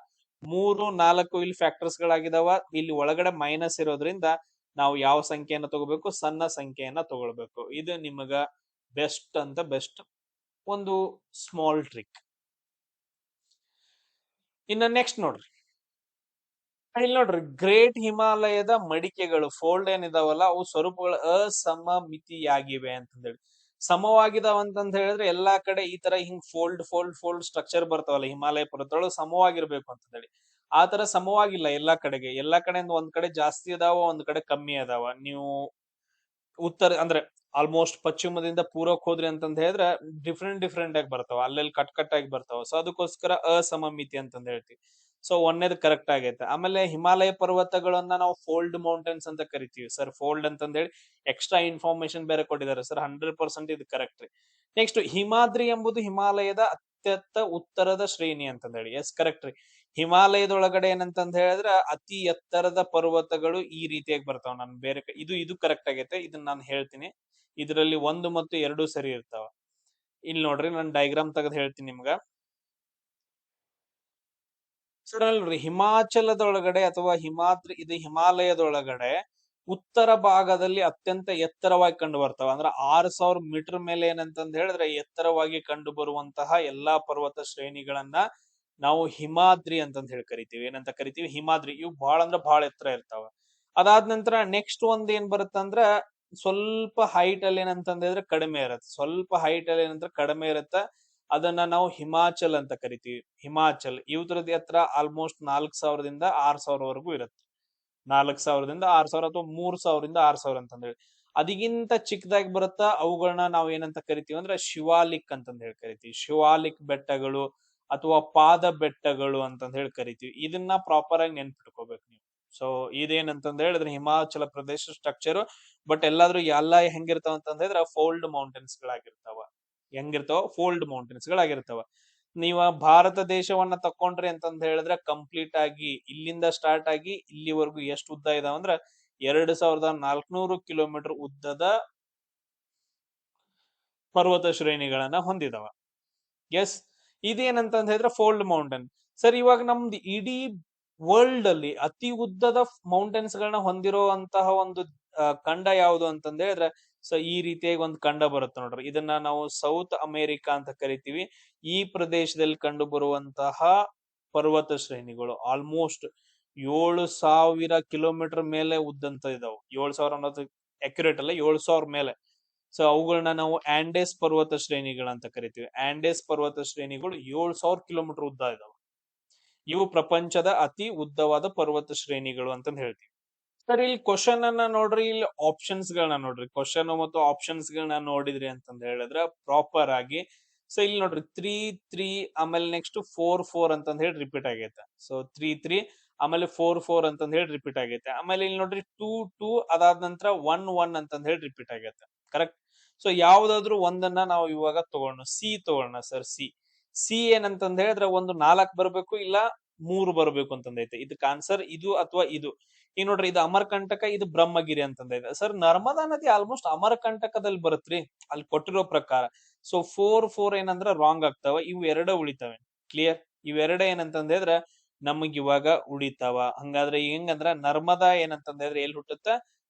3 4 ಇಲ್ಲಿ ಫ್ಯಾಕ್ಟರ್ಸ್ ಗಳಾಗಿದಾವ. ಇಲ್ಲಿ ಒಳಗಡೆ ಮೈನಸ್ ಇರೋದ್ರಿಂದ ನಾವು ಯಾವ ಸಂಖ್ಯೆಯನ್ನ ತಗೋಬೇಕು, ಸಣ್ಣ ಸಂಖ್ಯೆಯನ್ನ ತಗೊಳ್ಬೇಕು. ಇದು ನಿಮಗ ಬೆಸ್ಟ್ ಒಂದು ಸ್ಮಾಲ್ ಟ್ರಿಕ್. ಇನ್ನ ನೆಕ್ಸ್ಟ್ ನೋಡ್ರಿ, ಇಲ್ಲಿ ನೋಡ್ರಿ, ಗ್ರೇಟ್ ಹಿಮಾಲಯದ ಮಡಿಕೆಗಳು ಫೋಲ್ಡ್ ಏನಿದಾವಲ್ಲ ಅವು ಸ್ವರೂಪಗಳು ಅಸಮಮಿತಿಯಾಗಿವೆ ಅಂತಂದೇಳಿ. ಸಮವಾಗಿದಾವ ಅಂತಂದ್ ಹೇಳಿದ್ರೆ ಎಲ್ಲಾ ಕಡೆ ಈ ತರ ಹಿಂಗ್ ಫೋಲ್ಡ್ ಸ್ಟ್ರಕ್ಚರ್ ಬರ್ತಾವಲ್ಲ ಹಿಮಾಲಯ ಪರ್ವತಗಳು ಸಮವಾಗಿರ್ಬೇಕು ಅಂತಂದೇಳಿ. ಆ ತರ ಸಮವಾಗಿಲ್ಲ ಎಲ್ಲಾ ಕಡೆಯಿಂದ ಒಂದ್ ಕಡೆ ಜಾಸ್ತಿ ಅದಾವ, ಒಂದ್ ಕಡೆ ಕಮ್ಮಿ ಅದಾವ. ನೀವು ಉತ್ತರ ಅಂದ್ರೆ ಆಲ್ಮೋಸ್ಟ್ ಪಶ್ಚಿಮದಿಂದ ಪೂರ್ವಕ್ ಹೋದ್ರಿ ಅಂತಂದ್ ಹೇಳಿದ್ರೆ ಡಿಫ್ರೆಂಟ್ ಆಗಿ ಬರ್ತಾವ, ಅಲ್ಲೆಲ್ಲಿ ಕಟ್ ಆಗಿ ಬರ್ತಾವ. ಸೊ ಅದಕ್ಕೋಸ್ಕರ ಅಸಮಮಿತಿ ಅಂತಂದ್ ಹೇಳ್ತೀವಿ. ಸೊ ಒಂದೇದು ಕರೆಕ್ಟ್ ಆಗೈತೆ. ಆಮೇಲೆ ಹಿಮಾಲಯ ಪರ್ವತಗಳನ್ನ ನಾವು ಫೋಲ್ಡ್ ಮೌಂಟೇನ್ಸ್ ಅಂತ ಕರಿತೀವಿ. ಸರ್ ಫೋಲ್ಡ್ ಅಂತಂದ್ ಹೇಳಿ ಎಕ್ಸ್ಟ್ರಾ ಇನ್ಫಾರ್ಮೇಶನ್ ಬೇರೆ ಕೊಟ್ಟಿದ್ದಾರೆ ಸರ್. 100% ಇದು ಕರೆಕ್ಟ್ ರೀ. ನೆಕ್ಸ್ಟ್ ಹಿಮಾದ್ರಿ ಎಂಬುದು ಹಿಮಾಲಯದ ಅತ್ಯಂತ ಉತ್ತರದ ಶ್ರೇಣಿ ಅಂತಂದ್ ಹೇಳಿ. ಎಸ್ ಕರೆಕ್ಟ್ ರೀ. ಹಿಮಾಲಯದೊಳಗಡೆ ಏನಂತಂದ್ ಹೇಳಿದ್ರ ಅತಿ ಎತ್ತರದ ಪರ್ವತಗಳು ಈ ರೀತಿಯಾಗಿ ಬರ್ತಾವ. ನಾನು ಬೇರೆ ಇದು ಕರೆಕ್ಟ್ ಆಗೈತೆ, ಇದನ್ನ ನಾನು ಹೇಳ್ತೀನಿ. ಇದರಲ್ಲಿ 1 ಮತ್ತು 2 ಸರಿ ಇರ್ತಾವ. ಇಲ್ಲಿ ನೋಡ್ರಿ, ನಾನು ಡಯಾಗ್ರಾಮ್ ತೆಗೆದು ಹೇಳ್ತೀನಿ ನಿಮ್ಗ. ಸರ್ ಅಲ್ರಿ, ಹಿಮಾಚಲದೊಳಗಡೆ ಅಥವಾ ಹಿಮಾಲಯದೊಳಗಡೆ ಉತ್ತರ ಭಾಗದಲ್ಲಿ ಅತ್ಯಂತ ಎತ್ತರವಾಗಿ ಕಂಡು ಬರ್ತಾವ. ಅಂದ್ರೆ 6000 ಮೀಟರ್ ಮೇಲೆ ಏನಂತಂದ್ ಹೇಳಿದ್ರೆ ಎತ್ತರವಾಗಿ ಕಂಡು ಬರುವಂತಹ ಎಲ್ಲಾ ಪರ್ವತ ಶ್ರೇಣಿಗಳನ್ನ ನಾವು ಹಿಮಾದ್ರಿ ಅಂತಂದ್ ಹೇಳಿ ಕರಿತೀವಿ. ಏನಂತ ಕರಿತೀವಿ? ಹಿಮಾದ್ರಿ. ಇವು ಬಹಳ ಅಂದ್ರೆ ಬಹಳ ಎತ್ತರ ಇರ್ತಾವ. ಅದಾದ ನಂತರ ನೆಕ್ಸ್ಟ್ ಒಂದ್ ಏನ್ ಬರುತ್ತಂದ್ರ ಸ್ವಲ್ಪ ಹೈಟ್ ಅಲ್ಲಿ ಏನಂತಂದ್ ಹೇಳಿದ್ರೆ ಕಡಿಮೆ ಇರುತ್ತೆ. ಸ್ವಲ್ಪ ಹೈಟ್ ಅಲ್ಲಿ ಏನಂದ್ರೆ ಕಡಿಮೆ ಇರುತ್ತೆ, ಅದನ್ನ ನಾವು ಹಿಮಾಚಲ್ ಅಂತ ಕರಿತೀವಿ. ಹಿಮಾಚಲ್ ಇವ್ರದ್ದು ಎತ್ತರ ಆಲ್ಮೋಸ್ಟ್ 4000ದಿಂದ 6000 ವರೆಗೂ ಇರುತ್ತೆ. 4000ದಿಂದ 6000 ಅಥವಾ 3000ರಿಂದ 6000 ಅಂತಂದೇಳಿ. ಅದಕ್ಕಿಂತ ಚಿಕ್ಕದಾಗಿ ಬರುತ್ತಾ ಅವುಗಳನ್ನ ನಾವು ಏನಂತ ಕರಿತೀವಿ ಅಂದ್ರೆ ಶಿವಾಲಿಕ್ ಅಂತಂದ್ ಹೇಳಿ ಕರಿತೀವಿ. ಶಿವಾಲಿಕ್ ಬೆಟ್ಟಗಳು ಅಥವಾ ಪಾದ ಬೆಟ್ಟಗಳು ಅಂತಂದ್ ಹೇಳಿ ಕರಿತೀವಿ. ಇದನ್ನ ಪ್ರಾಪರ್ ಆಗಿ ನೆನ್ಪಿಟ್ಕೋಬೇಕು ನೀವು. ಸೊ ಇದೇನಂತಂದ್ ಹೇಳಿದ್ರೆ ಹಿಮಾಚಲ ಪ್ರದೇಶ ಸ್ಟ್ರಕ್ಚರ್. ಬಟ್ ಎಲ್ಲಾದ್ರೂ ಎಲ್ಲ ಹೆಂಗಿರ್ತಾವ ಅಂತಂದ್ ಹೇಳಿದ್ರೆ ಫೋಲ್ಡ್ ಮೌಂಟೇನ್ಸ್ ಗಳಾಗಿರ್ತಾವ. ಹೆಂಗಿರ್ತಾವ? ಫೋಲ್ಡ್ ಮೌಂಟೇನ್ಸ್ ಗಳಾಗಿರ್ತಾವ. ನೀವ ಭಾರತ ದೇಶವನ್ನ ತಕೊಂಡ್ರಿ ಅಂತಂದ ಹೇಳಿದ್ರೆ ಕಂಪ್ಲೀಟ್ ಆಗಿ ಇಲ್ಲಿಂದ ಸ್ಟಾರ್ಟ್ ಆಗಿ ಇಲ್ಲಿವರೆಗೂ ಎಷ್ಟು ಉದ್ದ ಇದಾವ ಅಂದ್ರ 2400 ಕಿಲೋಮೀಟರ್ ಉದ್ದದ ಪರ್ವತ ಶ್ರೇಣಿಗಳನ್ನ ಹೊಂದಿದಾವ. ಎಸ್, ಇದೇನಂತಂದ ಹೇಳಿದ್ರೆ ಫೋಲ್ಡ್ ಮೌಂಟೇನ್. ಸರ್, ಇವಾಗ ನಮ್ದು ಇಡೀ ವರ್ಲ್ಡ್ ಅಲ್ಲಿ ಅತಿ ಉದ್ದದ ಮೌಂಟೇನ್ಸ್ ಗಳನ್ನ ಹೊಂದಿರುವಂತಹ ಒಂದು ಖಂಡ ಯಾವುದು ಅಂತಂದ ಹೇಳಿದ್ರೆ, ಸೊ ಈ ರೀತಿಯಾಗಿ ಒಂದು ಖಂಡ ಬರುತ್ತೆ ನೋಡ್ರಿ. ಇದನ್ನ ನಾವು ಸೌತ್ ಅಮೇರಿಕಾ ಅಂತ ಕರಿತೀವಿ. ಈ ಪ್ರದೇಶದಲ್ಲಿ ಕಂಡು ಬರುವಂತಹ ಪರ್ವತ ಶ್ರೇಣಿಗಳು ಆಲ್ಮೋಸ್ಟ್ 7,000 ಕಿಲೋಮೀಟರ್ ಮೇಲೆ ಉದ್ದಂತ ಇದಾವೆ. 7,000 ಅನ್ನೋದು ಅಕ್ಯುರೇಟ್ ಅಲ್ಲ, 7,000 ಮೇಲೆ. ಸೊ ಅವುಗಳನ್ನ ನಾವು ಆಂಡೆಸ್ ಪರ್ವತ ಶ್ರೇಣಿಗಳಂತ ಕರಿತೀವಿ. ಆಂಡೆಸ್ ಪರ್ವತ ಶ್ರೇಣಿಗಳು 7,000 ಕಿಲೋಮೀಟರ್ ಉದ್ದ ಇದಾವೆ. ಇವು ಪ್ರಪಂಚದ ಅತಿ ಉದ್ದವಾದ ಪರ್ವತ ಶ್ರೇಣಿಗಳು ಅಂತ ಹೇಳ್ತೀವಿ. ಸರ್, ಇಲ್ಲಿ ಕ್ವಶನ್ ಅನ್ನ ನೋಡ್ರಿ, ಇಲ್ಲಿ ಆಪ್ಷನ್ಸ್ ಗಳನ್ನ ನೋಡ್ರಿ. ಕ್ವಶನ್ ಮತ್ತು ಆಪ್ಷನ್ಸ್ ಗಳನ್ನ ನೋಡಿದ್ರಿ ಅಂತಂದ ಹೇಳಿದ್ರೆ ಪ್ರಾಪರ್ ಆಗಿ, ಸೊ ಇಲ್ಲಿ ನೋಡ್ರಿ 3-3 ಆಮೇಲೆ ನೆಕ್ಸ್ಟ್ 4-4 ಅಂತಂದ ಹೇಳಿ ರಿಪೀಟ್ ಆಗೈತೆ. ಸೊ 3-3 ಆಮೇಲೆ 4-4 ಅಂತಂದ ಹೇಳಿ ರಿಪೀಟ್ ಆಗೈತೆ. ಆಮೇಲೆ ಇಲ್ಲಿ ನೋಡ್ರಿ 2-2 ಅದಾದ ನಂತರ 1-1 ಅಂತಂದ ಹೇಳಿ ರಿಪೀಟ್ ಆಗೈತೆ. ಕರೆಕ್ಟ್. ಸೊ ಯಾವ್ದಾದ್ರು ಒಂದನ್ನ ನಾವು ಇವಾಗ ತಗೋಣ. ಸಿ ತಗೋಣ ಸರ್. ಸಿ ಏನಂತಂದ ಹೇಳಿದ್ರೆ ಒಂದು 4 ಬರ್ಬೇಕು, ಇಲ್ಲ 3 ಬರ್ಬೇಕು ಅಂತಂದೈತೆ. ಇದಕ್ಕೆ ಆನ್ಸರ್ ಇದು ಅಥವಾ ಇದು. ಈಗ ನೋಡ್ರಿ, ಇದು ಅಮರಕಂಟಕ, ಇದು ಬ್ರಹ್ಮಗಿರಿ ಅಂತಂದೈತೆ. ಸರ್, ನರ್ಮದಾ ನದಿ ಆಲ್ಮೋಸ್ಟ್ ಅಮರಕಂಟಕದಲ್ಲಿ ಬರುತ್ತ್ರಿ, ಅಲ್ಲಿ ಕೊಟ್ಟಿರೋ ಪ್ರಕಾರ. ಸೊ 4-4 ಏನಂದ್ರ ರಾಂಗ್ ಆಗ್ತಾವ. ಇವು ಎರಡೇ ಉಳಿತಾವೆ. ಕ್ಲಿಯರ್. ಇವೆರಡೇ ಏನಂತಂದ ಹೇಳಿದ್ರೆ ನಮಗ್ ಇವಾಗ ಉಳಿತಾವ. ಹಂಗಾದ್ರೆ ಹೆಂಗಂದ್ರ ನರ್ಮದಾ ಏನಂತಂದ ಹೇಳಿದ್ರೆ ಎಲ್ಲಿ ಹುಟ್ಟುತ್ತ?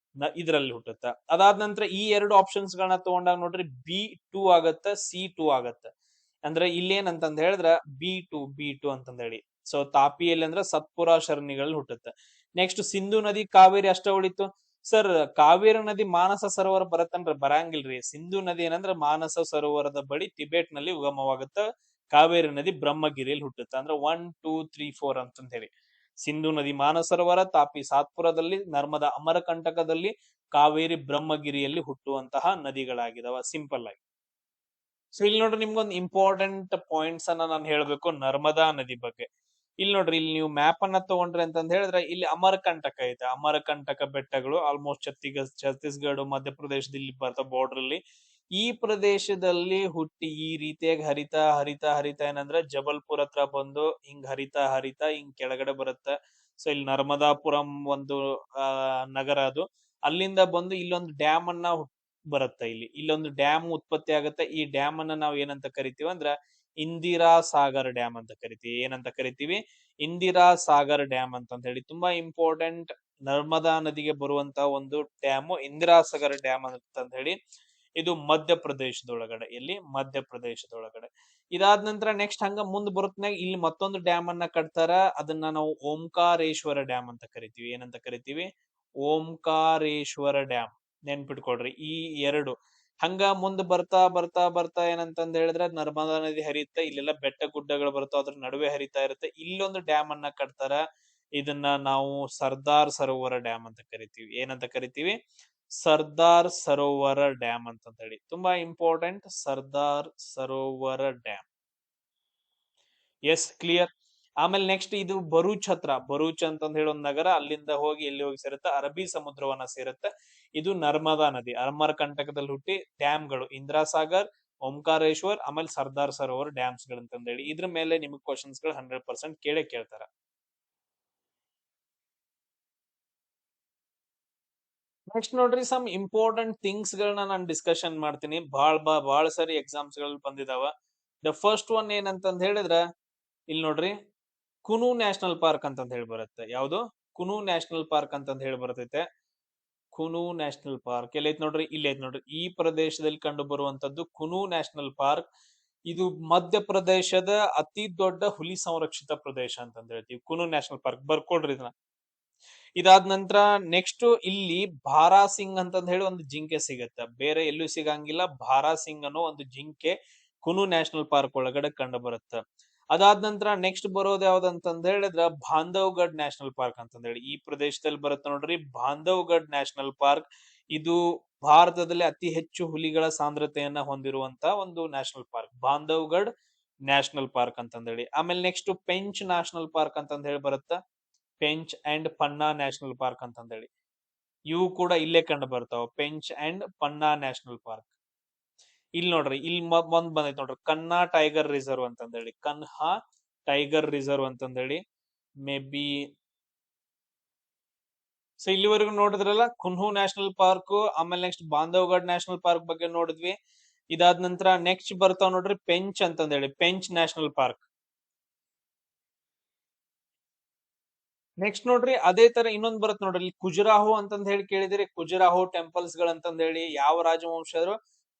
ಇದ್ರಲ್ಲಿ ಹುಟ್ಟುತ್ತ. ಅದಾದ ನಂತರ ಈ ಎರಡು ಆಪ್ಷನ್ಸ್ ಗಳನ್ನ ತಗೊಂಡಾಗ ನೋಡ್ರಿ B2 ಆಗತ್ತ, C2 ಆಗತ್ತ. ಅಂದ್ರೆ ಇಲ್ಲೇನಂತಂದ ಹೇಳಿದ್ರ ಬಿ ಟು ಅಂತಂದ ಹೇಳಿ. ಸೊ ತಾಪಿಯಲ್ಲಿ ಅಂದ್ರೆ ಸತ್ಪುರ ಶರಣಿಗಳಲ್ಲಿ ಹುಟ್ಟುತ್ತೆ. ನೆಕ್ಸ್ಟ್ ಸಿಂಧು ನದಿ, ಕಾವೇರಿ ಅಷ್ಟ ಉಳಿತು. ಸರ್, ಕಾವೇರಿ ನದಿ ಮಾನಸ ಸರೋವರ ಬರತ್ತನ್ರಿ? ಬರಂಗಿಲ್ರಿ. ಸಿಂಧು ನದಿ ಏನಂದ್ರ ಮಾನಸ ಸರೋವರದ ಬಳಿ ಟಿಬೇಟ್ ನಲ್ಲಿ ಉಗಮವಾಗುತ್ತ. ಕಾವೇರಿ ನದಿ ಬ್ರಹ್ಮಗಿರಿಯಲ್ಲಿ ಹುಟ್ಟುತ್ತೆ. ಅಂದ್ರೆ 1, 2, 3, 4 ಅಂತಂದ ಹೇಳಿ. ಸಿಂಧು ನದಿ ಮಾನಸ ಸರೋವರ, ತಾಪಿ ಸಾತ್ಪುರದಲ್ಲಿ, ನರ್ಮದಾ ಅಮರಕಂಟಕದಲ್ಲಿ, ಕಾವೇರಿ ಬ್ರಹ್ಮಗಿರಿಯಲ್ಲಿ ಹುಟ್ಟುವಂತಹ ನದಿಗಳಾಗಿದಾವ. ಸಿಂಪಲ್ ಆಗಿ. ಸೊ ಇಲ್ಲಿ ನೋಡ್ರಿ, ನಿಮ್ಗೊಂದು ಇಂಪಾರ್ಟೆಂಟ್ ಪಾಯಿಂಟ್ಸ್ ಅನ್ನ ನಾನು ಹೇಳ್ಬೇಕು ನರ್ಮದಾ ನದಿ ಬಗ್ಗೆ. ಇಲ್ಲಿ ನೋಡ್ರಿ, ಇಲ್ಲಿ ನೀವು ಮ್ಯಾಪ್ ಅನ್ನ ತಗೊಂಡ್ರಿ ಅಂತಂದ ಹೇಳಿದ್ರೆ ಇಲ್ಲಿ ಅಮರಕಂಟಕ ಐತೆ. ಅಮರಕಂಟಕ ಬೆಟ್ಟಗಳು ಆಲ್ಮೋಸ್ಟ್ ಛತ್ತೀಸ್ಗಢ ಮಧ್ಯಪ್ರದೇಶದಲ್ಲಿ ಬರ್ತಾವ ಬಾರ್ಡರ್ ಅಲ್ಲಿ. ಈ ಪ್ರದೇಶದಲ್ಲಿ ಹುಟ್ಟಿ ಈ ರೀತಿಯಾಗಿ ಹರಿತಾ ಹರಿತಾ ಹರಿತಾ ಏನಂದ್ರೆ ಜಬಲ್ಪುರ್ ಹತ್ರ ಬಂದು ಹಿಂಗ್ ಹರಿತಾ ಹರಿತಾ ಹಿಂಗ್ ಕೆಳಗಡೆ ಬರುತ್ತೆ. ಸೊ ಇಲ್ಲಿ ನರ್ಮದಾಪುರಂ ಒಂದು ನಗರ ಅದು. ಅಲ್ಲಿಂದ ಬಂದು ಇಲ್ಲೊಂದು ಡ್ಯಾಮ್ ಅನ್ನ ಬರುತ್ತೆ. ಇಲ್ಲೊಂದು ಡ್ಯಾಮ್ ಉತ್ಪತ್ತಿ ಆಗುತ್ತೆ. ಈ ಡ್ಯಾಮ್ ಅನ್ನ ನಾವು ಏನಂತ ಕರಿತೀವಿ ಅಂದ್ರ ಇಂದಿರಾ ಸಾಗರ್ ಡ್ಯಾಮ್ ಅಂತ ಕರಿತೀವಿ. ಏನಂತ ಕರಿತೀವಿ? ಇಂದಿರಾ ಸಾಗರ್ ಡ್ಯಾಮ್ ಅಂತ ಹೇಳಿ. ತುಂಬಾ ಇಂಪಾರ್ಟೆಂಟ್. ನರ್ಮದಾ ನದಿಗೆ ಬರುವಂತ ಒಂದು ಡ್ಯಾಮ್ ಇಂದಿರಾ ಸಾಗರ್ ಡ್ಯಾಮ್ ಅಂತ ಹೇಳಿ. ಇದು ಮಧ್ಯಪ್ರದೇಶದೊಳಗಡೆ. ಎಲ್ಲಿ? ಮಧ್ಯಪ್ರದೇಶದೊಳಗಡೆ. ಇದಾದ ನಂತರ ನೆಕ್ಸ್ಟ್ ಹಂಗ ಮುಂದ್ ಬರುತ್ತನಾಗ ಇಲ್ಲಿ ಮತ್ತೊಂದು ಡ್ಯಾಮ್ ಅನ್ನ ಕಟ್ತಾರ. ಅದನ್ನ ನಾವು ಓಂಕಾರೇಶ್ವರ ಡ್ಯಾಮ್ ಅಂತ ಕರಿತೀವಿ. ಏನಂತ ಕರಿತೀವಿ? ಓಂಕಾರೇಶ್ವರ ಡ್ಯಾಮ್. ನೆನ್ಪಿಟ್ಕೊಡ್ರಿ ಈ ಎರಡು. ಹಂಗ ಮುಂದ್ ಬರ್ತಾ ಬರ್ತಾ ಬರ್ತಾ ಏನಂತಂದ ಹೇಳಿದ್ರೆ ನರ್ಮದಾ ನದಿ ಹರಿಯುತ್ತೆ. ಇಲ್ಲೆಲ್ಲ ಬೆಟ್ಟ ಗುಡ್ಡಗಳು ಬರ್ತಾವ, ಅದ್ರ ನಡುವೆ ಹರಿತಾ ಇರುತ್ತೆ. ಇಲ್ಲೊಂದು ಡ್ಯಾಮ್ ಅನ್ನ ಕಟ್ತಾರ. ಇದನ್ನ ನಾವು ಸರ್ದಾರ್ ಸರೋವರ ಡ್ಯಾಮ್ ಅಂತ ಕರಿತೀವಿ. ಏನಂತ ಕರಿತೀವಿ? ಸರ್ದಾರ್ ಸರೋವರ ಡ್ಯಾಮ್ ಅಂತ ಹೇಳಿ. ತುಂಬಾ important. Sardar Sarovar dam. Yes, clear. ಆಮೇಲೆ ನೆಕ್ಸ್ಟ್ ಇದು ಭರೂಚ್ ಹತ್ರ. ಭರೂಚ್ ಅಂತಂದ ಹೇಳಿ ಒಂದು ನಗರ. ಅಲ್ಲಿಂದ ಹೋಗಿ ಎಲ್ಲಿ ಹೋಗಿ ಸೇರುತ್ತೆ? ಅರಬ್ಬಿ ಸಮುದ್ರವನ್ನ ಸೇರುತ್ತೆ. ಇದು ನರ್ಮದಾ ನದಿ ಅಮರಕಂಟಕದಲ್ಲಿ ಹುಟ್ಟಿ ಡ್ಯಾಮ್ಗಳು ಇಂದಿರಾ ಸಾಗರ್, ಓಂಕಾರೇಶ್ವರ್, ಆಮೇಲೆ ಸರ್ದಾರ್ ಸರೋವರ್ ಡ್ಯಾಮ್ಸ್ ಗಳು ಅಂತಂದ ಹೇಳಿ. ಇದ್ರ ಮೇಲೆ ನಿಮಗೆ ಕ್ವಶನ್ಸ್ ಗಳು 100% ಕೇಳೇ ಕೇಳ್ತಾರ. ನೆಕ್ಸ್ಟ್ ನೋಡ್ರಿ, ಸಮ್ ಇಂಪಾರ್ಟೆಂಟ್ ಥಿಂಗ್ಸ್ ಗಳನ್ನ ನಾನು ಡಿಸ್ಕಷನ್ ಮಾಡ್ತೀನಿ. ಬಾಳ್ ಸರಿ ಎಕ್ಸಾಮ್ಸ್ ಗಳಲ್ಲಿ ಬಂದಿದಾವ. ದ ಫಸ್ಟ್ ಒನ್ ಏನಂತಂದ ಹೇಳಿದ್ರ ಇಲ್ಲಿ ನೋಡ್ರಿ, ಕುನು ನ್ಯಾಷನಲ್ ಪಾರ್ಕ್ ಅಂತಂದ ಹೇಳಿ ಬರುತ್ತೆ. ಯಾವ್ದು? ಕುನು ನ್ಯಾಷನಲ್ ಪಾರ್ಕ್ ಅಂತಂದ ಹೇಳಿ ಬರ್ತೈತೆ. ಕುನು ನ್ಯಾಷನಲ್ ಪಾರ್ಕ್ ಎಲ್ಲೈತ್ ನೋಡ್ರಿ? ಇಲ್ಲಿ ಐತ್ ನೋಡ್ರಿ. ಈ ಪ್ರದೇಶದಲ್ಲಿ ಕಂಡು ಬರುವಂತದ್ದು ಕುನು ನ್ಯಾಷನಲ್ ಪಾರ್ಕ್. ಇದು ಮಧ್ಯಪ್ರದೇಶದ ಅತಿ ದೊಡ್ಡ ಹುಲಿ ಸಂರಕ್ಷಿತ ಪ್ರದೇಶ ಅಂತಂದ ಹೇಳ್ತೀವಿ. ಕುನು ನ್ಯಾಷನಲ್ ಪಾರ್ಕ್ ಬರ್ಕೊಡ್ರಿ ಇದನ್ನ. ಇದಾದ ನಂತರ ನೆಕ್ಸ್ಟ್ ಇಲ್ಲಿ ಭಾರಾಸಿಂಗ್ ಅಂತಂದ ಹೇಳಿ ಒಂದು ಜಿಂಕೆ ಸಿಗತ್ತೆ. ಬೇರೆ ಎಲ್ಲೂ ಸಿಗಂಗಿಲ್ಲ. ಭಾರಾಸಿಂಗ್ ಅನ್ನೋ ಒಂದು ಜಿಂಕೆ ಕುನು ನ್ಯಾಷನಲ್ ಪಾರ್ಕ್ ಒಳಗಡೆ ಕಂಡು ಬರುತ್ತೆ. ಅದಾದ ನಂತರ ನೆಕ್ಸ್ಟ್ ಬರೋದು ಯಾವ್ದಂತಂದ ಹೇಳಿದ್ರ ಬಾಂಧವ್ಗಢ್ ನ್ಯಾಷನಲ್ ಪಾರ್ಕ್ ಅಂತಂದ ಹೇಳಿ. ಈ ಪ್ರದೇಶದಲ್ಲಿ ಬರುತ್ತೆ ನೋಡ್ರಿ ಬಾಂಧವ್ಗಢ್ ನ್ಯಾಷನಲ್ ಪಾರ್ಕ್. ಇದು ಭಾರತದಲ್ಲಿ ಅತಿ ಹೆಚ್ಚು ಹುಲಿಗಳ ಸಾಂದ್ರತೆಯನ್ನ ಹೊಂದಿರುವಂತ ಒಂದು ನ್ಯಾಷನಲ್ ಪಾರ್ಕ್, ಬಾಂಧವ್ಗಢ್ ನ್ಯಾಷನಲ್ ಪಾರ್ಕ್ ಅಂತಂದ ಹೇಳಿ. ಆಮೇಲೆ ನೆಕ್ಸ್ಟ್ ಪೆಂಚ್ ನ್ಯಾಷನಲ್ ಪಾರ್ಕ್ ಅಂತಂದ ಹೇಳಿ ಬರುತ್ತ. Pench and Panna national park ಅಂತಂದ ಹೇಳಿ. ಇವು ಕೂಡ ಇಲ್ಲೇ ಕಂಡು ಬರ್ತಾವ. Pench and Panna national park. ಇಲ್ಲಿ ನೋಡ್ರಿ ಇಲ್ಲಿ ಒಂದ್ ಬಂದೈತಿ ನೋಡ್ರಿ, ಕನ್ನಾ ಟೈಗರ್ ರಿಸರ್ವ್ ಅಂತಂದೇಳಿ, ಕನ್ಹಾ ಟೈಗರ್ ರಿಸರ್ವ್ ಅಂತಂದೇಳಿ. ಮೇ ಬಿ ಸೊ ಇಲ್ಲಿವರೆಗೂ ನೋಡಿದ್ರಲ್ಲ ಕುನ್ಹು ನ್ಯಾಷನಲ್ ಪಾರ್ಕ್, ಆಮೇಲೆ ನೆಕ್ಸ್ಟ್ ಬಾಂಧವಗಢ ನ್ಯಾಷನಲ್ ಪಾರ್ಕ್ ಬಗ್ಗೆ ನೋಡಿದ್ವಿ. ಇದಾದ ನಂತರ ನೆಕ್ಸ್ಟ್ ಬರ್ತಾವ ನೋಡ್ರಿ ಪೆಂಚ್ ಅಂತಂದೇಳಿ, ಪೆಂಚ್ ನ್ಯಾಷನಲ್ ಪಾರ್ಕ್. ನೆಕ್ಸ್ಟ್ ನೋಡ್ರಿ ಅದೇ ತರ ಇನ್ನೊಂದ್ ಬರುತ್ತೆ ನೋಡ್ರಿ, ಇಲ್ಲಿ ಖುಜುರಾಹೋ ಅಂತಂದ್ ಹೇಳಿ ಕೇಳಿದಿರಿ. ಖುಜುರಾಹೋ ಟೆಂಪಲ್ಸ್ ಗಳಂತಂದ್ ಹೇಳಿ ಯಾವ ರಾಜವಂಶರು?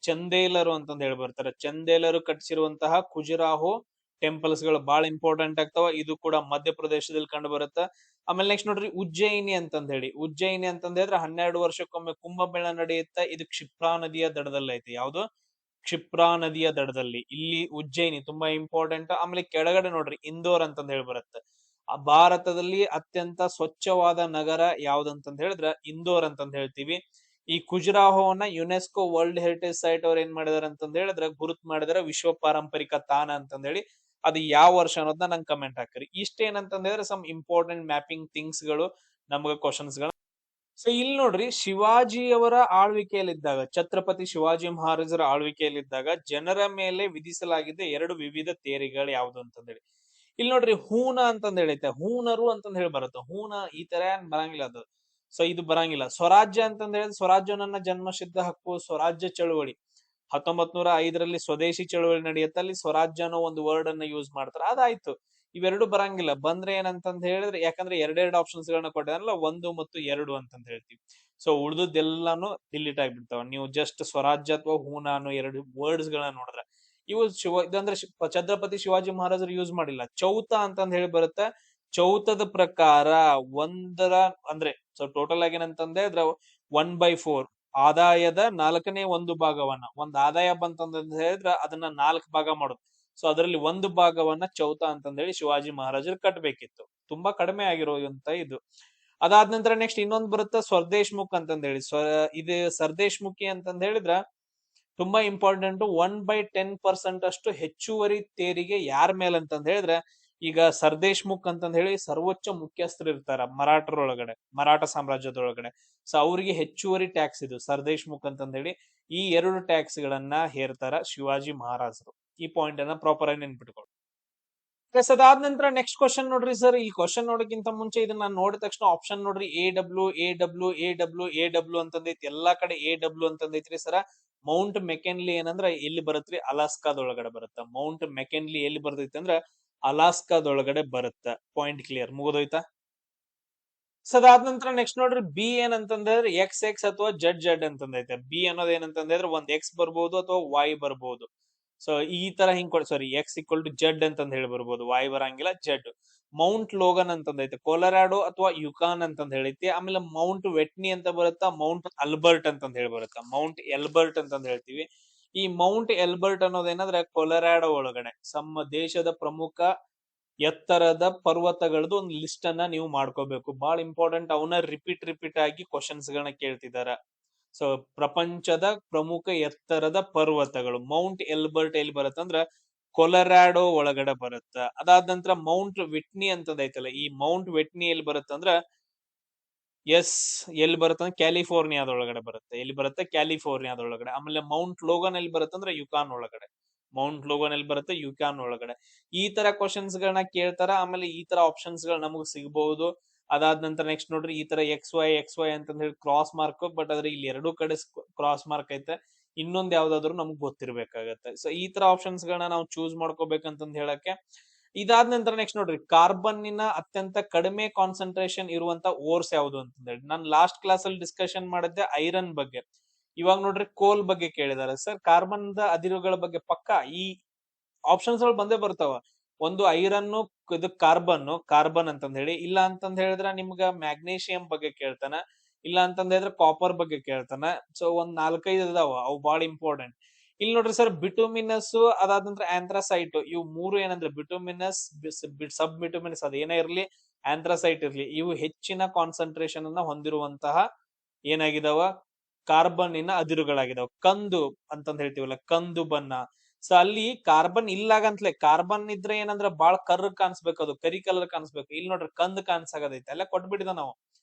ಚಂದೇಲರು ಅಂತಂದ್ ಹೇಳಿ ಬರ್ತಾರೆ. ಚಂದೇಲರು ಕಟ್ಟಿಸಿರುವಂತಹ ಖುಜುರಾಹೋ ಟೆಂಪಲ್ಸ್ ಗಳು ಬಹಳ ಇಂಪಾರ್ಟೆಂಟ್ ಆಗ್ತಾವ. ಇದು ಕೂಡ ಮಧ್ಯಪ್ರದೇಶದಲ್ಲಿ ಕಂಡು ಬರುತ್ತ. ಆಮೇಲೆ ನೆಕ್ಸ್ಟ್ ನೋಡ್ರಿ ಉಜ್ಜಯಿನಿ ಅಂತಂದ್ ಹೇಳಿ, ಉಜ್ಜಯಿನಿ ಅಂತಂದ್ ಹೇಳಿದ್ರೆ 12 ವರ್ಷಕ್ಕೊಮ್ಮೆ ಕುಂಭಮೇಳ ನಡೆಯುತ್ತೆ. ಇದು ಕ್ಷಿಪ್ರಾ ನದಿಯ ದಡದಲ್ಲಿ ಐತಿ. ಯಾವ್ದು? ಕ್ಷಿಪ್ರಾ ನದಿಯ ದಡದಲ್ಲಿ. ಇಲ್ಲಿ ಉಜ್ಜಯಿನಿ ತುಂಬಾ ಇಂಪಾರ್ಟೆಂಟ್. ಆಮೇಲೆ ಕೆಳಗಡೆ ನೋಡ್ರಿ ಇಂದೋರ್ ಅಂತಂದ್ ಹೇಳಿ ಬರುತ್ತೆ. ಭಾರತದಲ್ಲಿ ಅತ್ಯಂತ ಸ್ವಚ್ಛವಾದ ನಗರ ಯಾವ್ದಂತಂದ್ ಹೇಳಿದ್ರೆ ಇಂದೋರ್ ಅಂತಂದ್ ಹೇಳ್ತೀವಿ. ಈ ಖುಜುರಾಹೋವನ್ನ ಯುನೆಸ್ಕೋ ವರ್ಲ್ಡ್ ಹೆರಿಟೇಜ್ ಸೈಟ್ ಅವ್ರು ಏನ್ ಮಾಡಿದಾರೆ ಅಂತಂದ್ ಹೇಳಿದ್ರೆ ಗುರುತ್ ಮಾಡಿದಾರೆ ವಿಶ್ವ ಪಾರಂಪರಿಕ ತಾಣ ಅಂತಂದ್ ಹೇಳಿ. ಅದು ಯಾವ ವರ್ಷ ಅನ್ನೋದನ್ನ ನಂಗೆ ಕಮೆಂಟ್ ಹಾಕ್ರಿ. ಇಷ್ಟೇನಂತಂದ್ ಹೇಳಿದ್ರೆ ಸಮ್ ಇಂಪಾರ್ಟೆಂಟ್ ಮ್ಯಾಪಿಂಗ್ ಥಿಂಗ್ಸ್ ಗಳು ನಮ್ಗೆ ಕ್ವಶನ್ಸ್ ಗಳು. ಸೊ ಇಲ್ಲಿ ನೋಡ್ರಿ ಶಿವಾಜಿಯವರ ಆಳ್ವಿಕೆಯಲ್ಲಿದ್ದಾಗ, ಛತ್ರಪತಿ ಶಿವಾಜಿ ಮಹಾರಾಜರ ಆಳ್ವಿಕೆಯಲ್ಲಿದ್ದಾಗ ಜನರ ಮೇಲೆ ವಿಧಿಸಲಾಗಿದ್ದ 2 ವಿವಿಧ ತೆರಿಗೆಗಳು ಯಾವ್ದು ಅಂತಂದೇಳಿ. ಇಲ್ಲಿ ನೋಡ್ರಿ ಹೂನ ಅಂತಂದ್ ಹೇಳೈತೆ, ಹೂನರು ಅಂತಂದ್ ಹೇಳಿ ಬರುತ್ತೆ. ಹೂನ ಈ ತರ ಏನ್ ಬರಂಗಿಲ್ಲ ಅದು. ಸೊ ಇದು ಬರಂಗಿಲ್ಲ. ಸ್ವರಾಜ್ಯ ಅಂತಂದ್ ಹೇಳಿದ್ರೆ ಸ್ವರಾಜ್ಯ ನನ್ನ ಜನ್ಮಸಿದ್ಧ ಹಕ್ಕು, ಸ್ವರಾಜ್ಯ ಚಳುವಳಿ 1905ರಲ್ಲಿ ಸ್ವದೇಶಿ ಚಳುವಳಿ ನಡೆಯುತ್ತೆ. ಅಲ್ಲಿ ಸ್ವರಾಜ್ಯ ಅನ್ನೋ ಒಂದು ವರ್ಡ್ ಅನ್ನ ಯೂಸ್ ಮಾಡ್ತಾರೆ, ಅದಾಯ್ತು. ಇವೆರಡು ಬರಂಗಿಲ್ಲ. ಬಂದ್ರೆ ಏನಂತಂದ್ ಹೇಳಿದ್ರೆ, ಯಾಕಂದ್ರೆ ಎರಡೆರಡು ಆಪ್ಷನ್ಸ್ ಗಳನ್ನ ಕೊಟ್ಟಿದಾರಲ್ಲ, 1 ಮತ್ತು 2 ಅಂತಂದ್ ಹೇಳ್ತೀವಿ. ಸೊ ಉಳಿದದ್ದೆಲ್ಲಾನು ಡಿಲೀಟ್ ಆಗ್ಬಿಡ್ತಾವ. ನೀವು ಜಸ್ಟ್ ಸ್ವರಾಜ್ಯ ಅಥವಾ ಹೂನ ಅನ್ನೋ 2 ವರ್ಡ್ಸ್ ಗಳನ್ನ ನೋಡಿದ್ರೆ. ಇವು ಇದಂದ್ರೆ ಛತ್ರಪತಿ ಶಿವಾಜಿ ಮಹಾರಾಜರು ಯೂಸ್ ಮಾಡಿಲ್ಲ. ಚೌತ ಅಂತಂದ್ ಹೇಳಿ ಬರುತ್ತೆ. ಚೌತದ ಪ್ರಕಾರ ಒಂದರ ಅಂದ್ರೆ ಸೊ ಟೋಟಲ್ ಆಗಿ ಏನಂತಂದ್ರೆ ಅದ್ರ 1/4 ಆದಾಯದ 4ನೇ 1 ಭಾಗವನ್ನ, ಒಂದ್ ಆದಾಯ ಬಂತಂದ್ ಹೇಳಿದ್ರೆ ಅದನ್ನ 4 ಭಾಗ ಮಾಡೋದು. ಸೊ ಅದರಲ್ಲಿ 1 ಭಾಗವನ್ನ ಚೌತ ಅಂತಂದ್ ಹೇಳಿ ಶಿವಾಜಿ ಮಹಾರಾಜರು ಕಟ್ಬೇಕಿತ್ತು. ತುಂಬಾ ಕಡಿಮೆ ಆಗಿರುವಂತ ಇದು. ಅದಾದ ನಂತರ ನೆಕ್ಸ್ಟ್ ಇನ್ನೊಂದು ಬರುತ್ತೆ ಸ್ವರ್ದೇಶ್ ಮುಖ್ ಅಂತಂದ್ ಹೇಳಿ. ಇದು ಸರ್ದೇಶ್ ಮುಖಿ ಅಂತಂದ್ ಹೇಳಿದ್ರ ತುಂಬಾ ಇಂಪಾರ್ಟೆಂಟ್. 1/10% ಅಷ್ಟು ಹೆಚ್ಚುವರಿ ತೆರಿಗೆ ಯಾರ ಮೇಲೆ ಅಂತಂದ್ ಹೇಳಿದ್ರೆ, ಈಗ ಸರ್ದೇಶ್ ಮುಖ್ ಅಂತಂದ್ ಹೇಳಿ ಸರ್ವೋಚ್ಚ ಮುಖ್ಯಸ್ಥರು ಇರ್ತಾರ ಮರಾಠರೊಳಗಡೆ, ಮರಾಠ ಸಾಮ್ರಾಜ್ಯದೊಳಗಡೆ. ಸೊ ಅವ್ರಿಗೆ ಹೆಚ್ಚುವರಿ ಟ್ಯಾಕ್ಸ್ ಇದು ಸರ್ದೇಶ್ ಮುಖ್ ಅಂತಂದ್ ಹೇಳಿ. ಈ 2 ಟ್ಯಾಕ್ಸ್ ಗಳನ್ನ ಹೇರ್ತಾರ ಶಿವಾಜಿ ಮಹಾರಾಜರು. ಈ ಪಾಯಿಂಟ್ ಅನ್ನ ಪ್ರಾಪರ್ ಆಗಿ ನೆನ್ಪಿಟ್ಕೊಳ್ಳಿ. ಅದಾದ ನಂತರ ನೆಕ್ಸ್ಟ್ ಕ್ವಶನ್ ನೋಡ್ರಿ ಸರ್. ಈ ಕ್ವಶನ್ ನೋಡಕ್ಕಿಂತ ಮುಂಚೆ ಇದನ್ನ ನೋಡಿದ ತಕ್ಷಣ ಆಪ್ಷನ್ ನೋಡ್ರಿ, ಎ ಡಬ್ಲ್ಯೂ ಅಂತಂದೈತಿ. ಎಲ್ಲಾ ಕಡೆ ಎ ಅಂತಂದೈತ್ರಿ ಸರ. ಮೌಂಟ್ ಮೆಕೆನ್ಲಿ ಏನಂದ್ರ ಎಲ್ಲಿ ಬರುತ್ತ್ರಿ? ಅಲಾಸ್ಕಾದೊಳಗಡೆ ಬರುತ್ತ. ಮೌಂಟ್ ಮೆಕೆನ್ಲಿ ಎಲ್ಲಿ ಬರ್ತೈತಿ ಅಂದ್ರ ಅಲಾಸ್ಕಾದೊಳಗಡೆ ಬರುತ್ತ. Point clear, ಮುಗಿದೋಯ್ತಾ? ಸೊ ಅದಾದ ನಂತರ ನೆಕ್ಸ್ಟ್ ನೋಡ್ರಿ ಬಿ ಏನಂತಂದ್ರೆ ಎಕ್ಸ್ ಅಥವಾ ಜೆಡ್ ಅಂತಂದೈತೆ. ಬಿ ಅನ್ನೋದು ಏನಂತಂದ್ರೆ ಒಂದ್ ಎಕ್ಸ್ ಬರ್ಬೋದು ಅಥವಾ ವೈ ಬರ್ಬೋದು. ಸೊ ಈ ತರ ಹಿಂಗ್ ಸಾರಿ, ಎಕ್ಸ್ ಈಕ್ವಲ್ ಟು ಜೆಡ್ ಅಂತಂದ್ ಹೇಳಿ ಬರ್ಬೋದು, ವೈ ಬರಂಗಿಲ್ಲ, ಜೆಡ್. ಮೌಂಟ್ ಲೋಗನ್ ಅಂತಂದೈತೆ, ಕೊಲರಾಡೋ ಅಥವಾ ಯುಕಾನ್ ಅಂತಂದ್ ಹೇಳೈತಿ. ಆಮೇಲೆ ಮೌಂಟ್ ವೆಟ್ನಿ ಅಂತ ಬರುತ್ತಾ, ಮೌಂಟ್ ಅಲ್ಬರ್ಟ್ ಅಂತಂದ್ ಹೇಳಿ ಬರುತ್ತಾ, ಮೌಂಟ್ ಎಲ್ಬರ್ಟ್ ಅಂತಂದ್ ಹೇಳ್ತೀವಿ. ಈ ಮೌಂಟ್ ಎಲ್ಬರ್ಟ್ ಅನ್ನೋದೇನಂದ್ರೆ ಕೊಲರಾಡೋ ಒಳಗಡೆ ನಮ್ಮ ದೇಶದ ಪ್ರಮುಖ ಎತ್ತರದ ಪರ್ವತಗಳದ್ದು ಒಂದು ಲಿಸ್ಟ್ ಅನ್ನ ನೀವು ಮಾಡ್ಕೋಬೇಕು. ಬಹಳ ಇಂಪಾರ್ಟೆಂಟ್. ಅವನ್ನ ರಿಪೀಟ್ ಆಗಿ ಕ್ವಶನ್ಸ್ ಗಳನ್ನ ಕೇಳ್ತಿದಾರ. ಸೊ ಪ್ರಪಂಚದ ಪ್ರಮುಖ ಎತ್ತರದ ಪರ್ವತಗಳು ಮೌಂಟ್ ಎಲ್ಬರ್ಟ್ ಎಲ್ಲಿ ಬರುತ್ತಂದ್ರ ಕೊಲರಾಡೋ ಒಳಗಡೆ ಬರುತ್ತ. ಅದಾದ ನಂತರ ಮೌಂಟ್ ವಿಟ್ನಿ ಅಂತದೈತಲ್ಲ, ಈ ಮೌಂಟ್ ವಿಟ್ನಿ ಎಲ್ಲಿ ಬರುತ್ತಂದ್ರ ಎಲ್ಲಿ ಬರುತ್ತಂದ್ರೆ ಕ್ಯಾಲಿಫೋರ್ನಿಯಾದೊಳಗಡೆ ಬರುತ್ತೆ. ಎಲ್ಲಿ ಬರುತ್ತೆ? ಕ್ಯಾಲಿಫೋರ್ನಿಯಾದೊಳಗಡೆ. ಆಮೇಲೆ ಮೌಂಟ್ ಲೋಗನ್ ಎಲ್ಲಿ ಬರುತ್ತಂದ್ರೆ ಯುಕಾನ್ ಒಳಗಡೆ. ಮೌಂಟ್ ಲೋಗನ್ ಎಲ್ಲಿ ಬರುತ್ತೆ? ಯುಕಾನ್ ಒಳಗಡೆ. ಈ ತರ ಕ್ವಶನ್ಸ್ ಗಳನ್ನ ಕೇಳ್ತಾರ. ಆಮೇಲೆ ಈ ತರ ಆಪ್ಷನ್ಸ್ ಗಳು ನಮಗ್ ಸಿಗಬಹುದು. ಅದಾದ ನಂತರ ನೆಕ್ಸ್ಟ್ ನೋಡ್ರಿ ಈ ತರ ಎಕ್ಸ್ ವೈ ಅಂತ ಹೇಳಿ ಕ್ರಾಸ್ ಮಾರ್ಕ್, ಬಟ್ ಆದ್ರೆ ಇಲ್ಲಿ 2 ಕಡೆ ಕ್ರಾಸ್ ಮಾರ್ಕ್ ಐತೆ. ಇನ್ನೊಂದ್ ಯಾವ್ದಾದ್ರು ನಮ್ಗೆ ಗೊತ್ತಿರ್ಬೇಕಾಗತ್ತೆ. ಸೊ ಈ ತರ ಆಪ್ಷನ್ಸ್ ಗಳನ್ನ ನಾವು ಚೂಸ್ ಮಾಡ್ಕೋಬೇಕಂತಂದ್ ಹೇಳಕ್ಕೆ. ಇದಾದ ನಂತರ ನೆಕ್ಸ್ಟ್ ನೋಡ್ರಿ ಕಾರ್ಬನ್ನಿನ ಅತ್ಯಂತ ಕಡಿಮೆ ಕಾನ್ಸಂಟ್ರೇಷನ್ ಇರುವಂತ ಓರ್ಸ್ ಯಾವುದು ಅಂತ ಹೇಳಿ. ನಾನು ಲಾಸ್ಟ್ ಕ್ಲಾಸ್ ಅಲ್ಲಿ ಡಿಸ್ಕಷನ್ ಮಾಡಿದ್ದೆ ಐರನ್ ಬಗ್ಗೆ. ಇವಾಗ ನೋಡ್ರಿ ಕೋಲ್ ಬಗ್ಗೆ ಕೇಳಿದಾರೆ ಸರ್. ಕಾರ್ಬನ್ ಅದಿರುಗಳ ಬಗ್ಗೆ ಪಕ್ಕ ಈ ಆಪ್ಷನ್ಸ್ ಗಳು ಬಂದೇ ಬರ್ತಾವ. ಒಂದು ಐರನ್, ಇದು ಕಾರ್ಬನ್ ಅಂತಂದ್ ಹೇಳಿ. ಇಲ್ಲ ಅಂತಂದ್ ಹೇಳಿದ್ರೆ ನಿಮ್ಗ ಮ್ಯಾಗ್ನೇಷಿಯಂ ಬಗ್ಗೆ ಕೇಳ್ತಾನ. ಇಲ್ಲ ಅಂತಂದ್ ಹೇಳಿದ್ರೆ ಕಾಪರ್ ಬಗ್ಗೆ ಕೇಳ್ತಾನ. ಸೊ ಒಂದ್ 4-5 ಇದಾವ, ಅವು ಬಹಳ ಇಂಪಾರ್ಟೆಂಟ್. ಇಲ್ಲಿ ನೋಡ್ರಿ ಸರ್ ಬಿಟುಮಿನಸ್, ಅದಾದ ನಂತರ ಆಂಥ್ರಾಸೈಟ್, ಇವು 3 ಏನಂದ್ರೆ ಬಿಟುಮಿನಸ್, ಸಬ್ ಬಿಟುಮಿನಸ್ ಅದೇನೇ ಇರ್ಲಿ, ಆಂಥ್ರಾಸೈಟ್ ಇರ್ಲಿ, ಇವು ಹೆಚ್ಚಿನ ಕಾನ್ಸಂಟ್ರೇಷನ್ ಅನ್ನ ಹೊಂದಿರುವಂತಹ ಏನಾಗಿದಾವ? ಕಾರ್ಬನ್ನಿನ ಅದಿರುಗಳಾಗಿದಾವ. ಕಂದು ಅಂತಂದ್ ಹೇಳ್ತೀವಲ್ಲ, ಕಂದು ಬಣ್ಣ. ಸೊ ಅಲ್ಲಿ ಕಾರ್ಬನ್ ಇಲ್ಲಾಗಂತ್ಲೆ, ಕಾರ್ಬನ್ ಇದ್ರೆ ಏನಂದ್ರ ಬಾಳ ಕರ್ರಗ್ ಕಾಣಿಸ್ಬೇಕು, ಅದು ಕರಿ ಕಲರ್ ಕಾಣಿಸ್ಬೇಕು. ಇಲ್ಲಿ ನೋಡ್ರಿ ಕಂದ್ ಕಾಣಿಸಾಗದೈತೆ, ಅಲ್ಲ ಕೊಟ್ಬಿಟ್ಟಿದ ನಾವು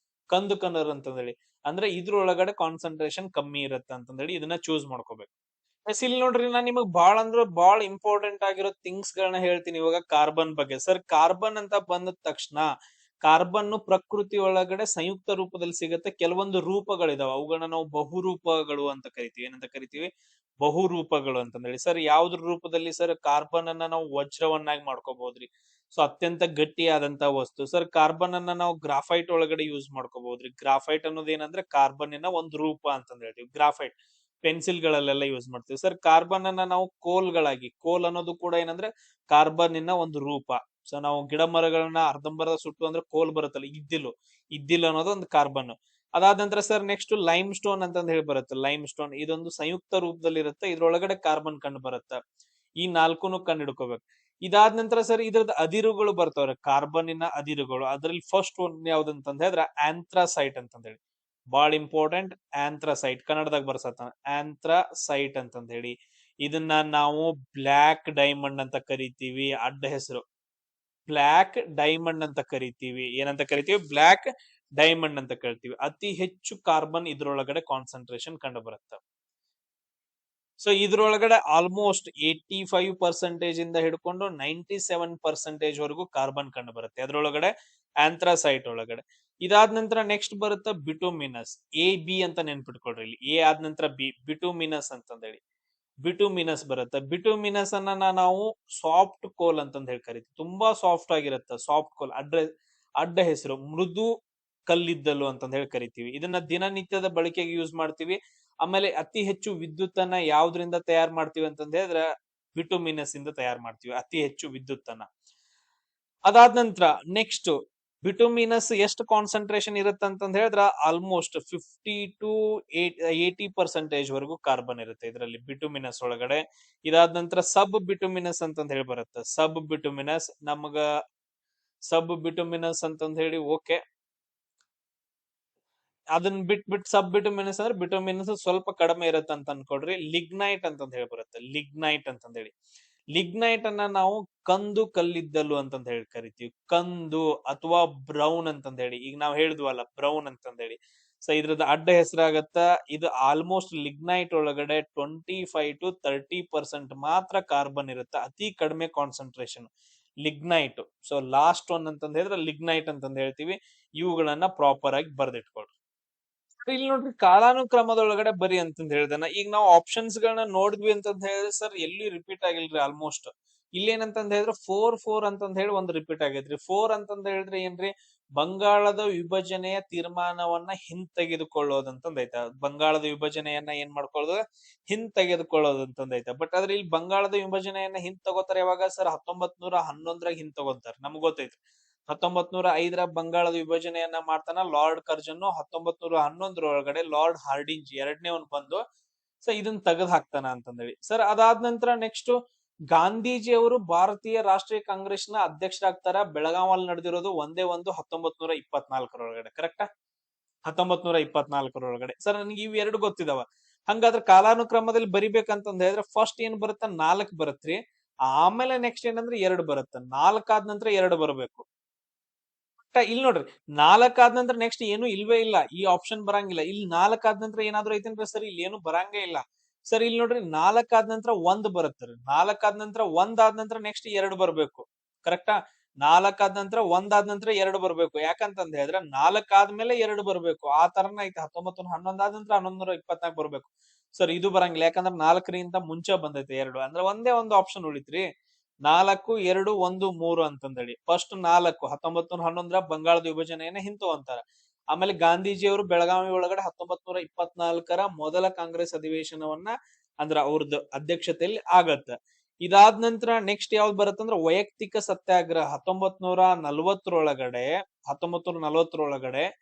ಕಂದು ಕಲರ್ ಅಂತಂದೇಳಿ. ಅಂದ್ರೆ ಇದ್ರೊಳಗಡೆ ಕಾನ್ಸಂಟ್ರೇಷನ್ ಕಮ್ಮಿ ಇರುತ್ತೆ ಅಂತಂದೇಳಿ ಇದನ್ನ ಚೂಸ್ ಮಾಡ್ಕೋಬೇಕು. ಎಸ್ ಇಲ್ಲಿ ನೋಡ್ರಿ ನಾನ್ ನಿಮಗ್ ಬಾಳ ಅಂದ್ರ ಬಾಳ ಇಂಪಾರ್ಟೆಂಟ್ ಆಗಿರೋ ಥಿಂಗ್ಸ್ ಗಳನ್ನ ಹೇಳ್ತೀನಿ ಇವಾಗ ಕಾರ್ಬನ್ ಬಗ್ಗೆ. ಸರ್ ಕಾರ್ಬನ್ ಅಂತ ಬಂದ ತಕ್ಷಣ ಕಾರ್ಬನ್ ಪ್ರಕೃತಿ ಒಳಗಡೆ ಸಂಯುಕ್ತ ರೂಪದಲ್ಲಿ ಸಿಗುತ್ತೆ. ಕೆಲವೊಂದು ರೂಪಗಳಿದಾವೆ, ಅವುಗಳನ್ನ ನಾವು ಬಹುರೂಪಗಳು ಅಂತ ಕರಿತೀವಿ. ಏನಂತ ಕರಿತೀವಿ? ಬಹುರೂಪಗಳು ಅಂತಂದೇಳಿ. ಸರ್ ಯಾವ್ದ್ರ ರೂಪದಲ್ಲಿ? ಸರ್ ಕಾರ್ಬನ್ ಅನ್ನ ನಾವು ವಜ್ರವನ್ನಾಗಿ ಮಾಡ್ಕೋಬಹುದ್ರಿ. ಸೊ ಅತ್ಯಂತ ಗಟ್ಟಿಯಾದಂತ ವಸ್ತು. ಸರ್ ಕಾರ್ಬನ್ ಅನ್ನ ನಾವು ಗ್ರಾಫೈಟ್ ಒಳಗಡೆ ಯೂಸ್ ಮಾಡ್ಕೋಬಹುದ್ರಿ. ಗ್ರಾಫೈಟ್ ಅನ್ನೋದು ಏನಂದ್ರೆ ಕಾರ್ಬನ್ನಿನ ಒಂದು ರೂಪ ಅಂತಂದ್ ಹೇಳ್ತೀವಿ. ಗ್ರಾಫೈಟ್ ಪೆನ್ಸಿಲ್ ಗಳಲ್ಲೆಲ್ಲ ಯೂಸ್ ಮಾಡ್ತೀವಿ. ಸರ್ ಕಾರ್ಬನ್ ಅನ್ನ ನಾವು ಕೋಲ್ಗಳಾಗಿ, ಕೋಲ್ ಅನ್ನೋದು ಕೂಡ ಏನಂದ್ರೆ ಕಾರ್ಬನ್ನಿನ ಒಂದು ರೂಪ. ಸೊ ನಾವು ಗಿಡ ಮರಗಳನ್ನ ಅರ್ಧಂಬರ್ಧ ಸುಟ್ಟು ಅಂದ್ರೆ ಕೋಲ್ ಬರುತ್ತಲ್ಲ, ಇದ್ದಿಲು ಅನ್ನೋದು ಒಂದು ಕಾರ್ಬನ್. ಅದಾದ ನಂತರ ಸರ್ ನೆಕ್ಸ್ಟ್ ಲೈಮ್ ಸ್ಟೋನ್ ಅಂತಂದ್ ಹೇಳಿ ಬರುತ್ತೆ. ಲೈಮ್ ಸ್ಟೋನ್ ಇದೊಂದು ಸಂಯುಕ್ತ ರೂಪದಲ್ಲಿ ಇರುತ್ತೆ, ಇದ್ರೊಳಗಡೆ ಕಾರ್ಬನ್ ಕಂಡು ಬರುತ್ತೆ. ಈ ನಾಲ್ಕುನು ಕಂಡು ಹಿಡ್ಕೋಬೇಕು. ಇದಾದ ನಂತರ ಸರ್ ಇದ್ರದ್ದು ಅದಿರುಗಳು ಬರ್ತಾವ್ರೆ, ಕಾರ್ಬನ್ನಿನ ಅದಿರುಗಳು. ಅದ್ರಲ್ಲಿ ಫಸ್ಟ್ ಒನ್ ಯಾವ್ದಂತಂದ್ ಹೇಳಿದ್ರೆ ಆಂಥ್ರಾಸೈಟ್ ಅಂತಂದ್ ಹೇಳಿ, ಬಾಳ ಇಂಪಾರ್ಟೆಂಟ್. ಆಂಥ್ರಾಸೈಟ್ ಕನ್ನಡದಾಗ ಬರ್ಸತ್ತ ಆಂಥ್ರಾಸೈಟ್ ಅಂತಂದ್ ಹೇಳಿ. ಇದನ್ನ ನಾವು ಬ್ಲ್ಯಾಕ್ ಡೈಮಂಡ್ ಅಂತ ಕರಿತೀವಿ, ಅಡ್ಡ ಹೆಸರು. ಬ್ಲ್ಯಾಕ್ ಡೈಮಂಡ್ ಅಂತ ಕರಿತೀವಿ. ಏನಂತ ಕರಿತೀವಿ? ಬ್ಲ್ಯಾಕ್ ಡೈಮಂಡ್ ಅಂತ ಕರಿತೀವಿ. ಅತಿ ಹೆಚ್ಚು ಕಾರ್ಬನ್ ಇದ್ರೊಳಗಡೆ ಕಾನ್ಸಂಟ್ರೇಷನ್ ಕಂಡು ಬರುತ್ತೆ. ಸೊ ಇದ್ರೊಳಗಡೆ ಆಲ್ಮೋಸ್ಟ್ 85% ಇಂದ ಹಿಡ್ಕೊಂಡು 97% ವರೆಗೂ ಕಾರ್ಬನ್ ಕಂಡು ಬರುತ್ತೆ ಅದ್ರೊಳಗಡೆ, ಆಂಥ್ರಾಸೈಟ್ ಒಳಗಡೆ. ಇದಾದ ನಂತರ ನೆಕ್ಸ್ಟ್ ಬರುತ್ತೆ ಬಿಟುಮಿನಸ್. ಬಿ ಅಂತ ನೆನ್ಪಿಟ್ಕೊಳ್ರಿ. ಇಲ್ಲಿ ಎ ಆದ ನಂತರ ಬಿ, ಬಿಟುಮಿನಸ್ ಅಂತಂದೇಳಿ. ಬಿಟುಮಿನಸ್ ಬರುತ್ತೆ. ಬಿಟುಮಿನಸ್ ಅನ್ನ ನಾವು ಸಾಫ್ಟ್ ಕೋಲ್ ಅಂತಂದ್ ಹೇಳಿ ಕರಿತೀವಿ. ತುಂಬಾ ಸಾಫ್ಟ್ ಆಗಿರುತ್ತೆ ಸಾಫ್ಟ್ ಕೋಲ್. ಅಡ್ಡ ಹೆಸರು ಮೃದು ಕಲ್ಲಿದ್ದಲು ಅಂತಂದ್ ಹೇಳಿ ಕರಿತೀವಿ. ಇದನ್ನ ದಿನನಿತ್ಯದ ಬಳಕೆಗೆ ಯೂಸ್ ಮಾಡ್ತೀವಿ. ಆಮೇಲೆ ಅತಿ ಹೆಚ್ಚು ವಿದ್ಯುತ್ ಅನ್ನ ಯಾವ್ದ್ರಿಂದ ತಯಾರು ಮಾಡ್ತೀವಿ ಅಂತಂದ್ ಹೇಳಿದ್ರೆ ಬಿಟುಮಿನಸ್ ಇಂದ ತಯಾರು ಮಾಡ್ತೀವಿ ಅತಿ ಹೆಚ್ಚು ವಿದ್ಯುತ್ ಅನ್ನ. ಅದಾದ ನಂತರ ನೆಕ್ಸ್ಟ್ ಬಿಟುಮಿನಸ್ ಎಷ್ಟು ಕಾನ್ಸಂಟ್ರೇಷನ್ ಇರುತ್ತೆ ಅಂತಂದ್ ಹೇಳಿದ್ರೆ ಆಲ್ಮೋಸ್ಟ್ 50 to 80% ವರೆಗೂ ಕಾರ್ಬನ್ ಇರುತ್ತೆ ಇದರಲ್ಲಿ, ಬಿಟುಮಿನಸ್ ಒಳಗಡೆ. ಇದಾದ ನಂತರ ಸಬ್ ಬಿಟುಮಿನಸ್ ಅಂತಂದ್ ಹೇಳಿ ಬರುತ್ತೆ. ಸಬ್ ಬಿಟುಮಿನಸ್ ಸಬ್ ಬಿಟುಮಿನಸ್ ಅಂತಂದ್ ಹೇಳಿ ಓಕೆ. ಅದನ್ನ ಬಿಟ್ ಸಬ್ ಬಿಟುಮಿನಸ್ ಅಂದ್ರೆ ಬಿಟುಮಿನಸ್ ಸ್ವಲ್ಪ ಕಡಿಮೆ ಇರುತ್ತೆ ಅಂತ ಅನ್ಕೊಡ್ರಿ. ಲಿಗ್ನೈಟ್ ಅಂತಂದ್ ಹೇಳಿ ಬರುತ್ತೆ. ಲಿಗ್ನೈಟ್ ಅಂತಂದ್ ಹೇಳಿ. ಲಿಗ್ನೈಟ್ ಅನ್ನ ನಾವು ಕಂದು ಕಲ್ಲಿದ್ದಲು ಅಂತಂದ್ ಹೇಳಿ ಕರಿತೀವಿ. ಕಂದು ಅಥವಾ ಬ್ರೌನ್ ಅಂತಂದ್ ಹೇಳಿ. ಈಗ ನಾವ್ ಹೇಳಿದ್ವಲ್ಲ ಬ್ರೌನ್ ಅಂತಂದ್ ಹೇಳಿ. ಸೊ ಇದ್ರದ್ದು ಅಡ್ಡ ಹೆಸರಾಗತ್ತ. ಇದು ಆಲ್ಮೋಸ್ಟ್ ಲಿಗ್ನೈಟ್ ಒಳಗಡೆ 25 to 30% ಮಾತ್ರ ಕಾರ್ಬನ್ ಇರುತ್ತೆ, ಅತಿ ಕಡಿಮೆ concentration lignite. So last one ಅಂತಂದ್ ಹೇಳಿದ್ರೆ ಲಿಗ್ನೈಟ್ ಅಂತಂದ್ ಹೇಳ್ತೀವಿ. ಇವುಗಳನ್ನ ಪ್ರಾಪರ್ ಆಗಿ ಬರ್ದಿಟ್ಕೊಳ್ರಿ. ಇಲ್ಲಿ ನೋಡ್ರಿ ಕಾಲಾನುಕ್ರಮದೊಳಗಡೆ ಬರಿ ಅಂತಂದ್ ಹೇಳ್ದನ. ಈಗ ನಾವು ಆಪ್ಷನ್ಸ್ ಗಳನ್ನ ನೋಡಿದ್ವಿ ಅಂತಂದ್ ಹೇಳಿದ್ರೆ ಸರ್ ಎಲ್ಲಿ ರಿಪೀಟ್ ಆಗಿಲ್ರಿ ಆಲ್ಮೋಸ್ಟ್. ಇಲ್ಲೇನಂತಂದ್ ಹೇಳಿದ್ರೆ 4-4 ಅಂತಂದ್ ಹೇಳಿ ಒಂದ್ ರಿಪೀಟ್ ಆಗೈತ್ರಿ. 4 ಅಂತಂದ್ ಹೇಳಿದ್ರೆ ಏನ್ರಿ? ಬಂಗಾಳದ ವಿಭಜನೆಯ ತೀರ್ಮಾನವನ್ನ ಹಿಂತೆಗೆದುಕೊಳ್ಳೋದಂತಂದ್ ಐತೆ. ಬಂಗಾಳದ ವಿಭಜನೆಯನ್ನ ಏನ್ ಮಾಡ್ಕೊಳ್ಳೋದು? ಹಿಂತೆಗೆದುಕೊಳ್ಳೋದಂತಂದ್ ಐತೆ. ಬಟ್ ಆದ್ರೆ ಇಲ್ಲಿ ಬಂಗಾಳದ ವಿಭಜನೆಯನ್ನ ತಗೋತಾರೆ ಯಾವಾಗ? ಸರ್ 1911 ಹಿಂತಗೋತಾರ. ನಮ್ಗ್ ಗೊತ್ತೈತಿ 1905 ಬಂಗಾಳದ ವಿಭಜನೆಯನ್ನ ಮಾಡ್ತಾನ ಲಾರ್ಡ್ ಕರ್ಜನ್. 1911 ಒಳಗಡೆ ಲಾರ್ಡ್ ಹಾರ್ಡಿಂಜ್ ಎರಡನೇವನ್ ಬಂದು ಸೊ ಇದನ್ನ ತೆಗೆದು ಹಾಕ್ತಾನ ಅಂತಂದೇಳಿ. ಸರ್ ಅದಾದ ನಂತರ ನೆಕ್ಸ್ಟ್ ಗಾಂಧೀಜಿ ಅವರು ಭಾರತೀಯ ರಾಷ್ಟ್ರೀಯ ಕಾಂಗ್ರೆಸ್ ನ ಅಧ್ಯಕ್ಷರಾಗ್ತಾರ. ಬೆಳಗಾವಲ್ಲಿ ನಡೆದಿರೋದು ಒಂದೇ ಒಂದು 1924 ಕರೆಕ್ಟಾ? 1924 ಸರ್ ನನಗೆ ಇವ್ ಎರಡು ಗೊತ್ತಿದಾವ. ಹಂಗಾದ್ರೆ ಕಾಲಾನುಕ್ರಮದಲ್ಲಿ ಬರಿಬೇಕಂತಂದ್ ಹೇಳಿದ್ರೆ ಫಸ್ಟ್ ಏನ್ ಬರುತ್ತ? 4 ಬರತ್ರಿ. ಆಮೇಲೆ ನೆಕ್ಸ್ಟ್ ಏನಂದ್ರೆ 2 ಬರುತ್ತ. 4 ಆದ ನಂತರ 2 ಬರಬೇಕು. ಇಲ್ಲಿ ನೋಡ್ರಿ 4 ಆದ ನಂತರ ನೆಕ್ಸ್ಟ್ ಏನು ಇಲ್ವೇ ಇಲ್ಲ, ಈ ಆಪ್ಷನ್ ಬರಂಗಿಲ್ಲ. ಇಲ್ಲಿ 4 ಆದ ನಂತರ ಏನಾದ್ರು ಐತೇನ್ರಿ? ಸರ್ ಇಲ್ಲಿ ಏನು ಬರಂಗೇ ಇಲ್ಲ. ಸರ್ ಇಲ್ಲಿ ನೋಡ್ರಿ 4 ಆದ ನಂತರ 1 ಬರುತ್ತರಿ. 4 ಆದ ನಂತರ 1 ಆದ ನಂತರ ನೆಕ್ಸ್ಟ್ 2 ಬರ್ಬೇಕು. ಕರೆಕ್ಟಾ? 4 ಆದ ನಂತರ 1 ಆದ ನಂತರ 2 ಬರ್ಬೇಕು. ಯಾಕಂತಂದ್ ಹೇಳಿದ್ರೆ 4 ಆದ್ಮೇಲೆ 2 ಬರ್ಬೇಕು. ಆ ತರನ ಐತೆ. 1911 ಆದ ನಂತರ 1124 ಬರ್ಬೇಕು. ಸರ್ ಇದು ಬರಂಗಿಲ್ಲ, ಯಾಕಂದ್ರೆ 4ರಿಂದ ಮುಂಚೆ ಬಂದೈತೆ 2. ಅಂದ್ರೆ ಒಂದೇ ಒಂದು ಆಪ್ಷನ್ ಉಳಿತ್ರಿ. 4, 2, 1, 3 ಅಂತಂದೇಳಿ. ಫಸ್ಟ್ 4 1911 ಬಂಗಾಳದ ವಿಭಜನೆಯನ್ನ ಹಿಂತಗೊಂತಾರ. ಆಮೇಲೆ ಗಾಂಧೀಜಿಯವರು ಬೆಳಗಾವಿ ಒಳಗಡೆ 1924 ಮೊದಲ ಕಾಂಗ್ರೆಸ್ ಅಧಿವೇಶನವನ್ನ ಅಂದ್ರ ಅವ್ರದ್ದು ಅಧ್ಯಕ್ಷತೆಯಲ್ಲಿ ಆಗತ್ತ. ಇದಾದ ನಂತರ ನೆಕ್ಸ್ಟ್ ಯಾವ್ದು ಬರುತ್ತಂದ್ರ ವೈಯಕ್ತಿಕ ಸತ್ಯಾಗ್ರಹ 1940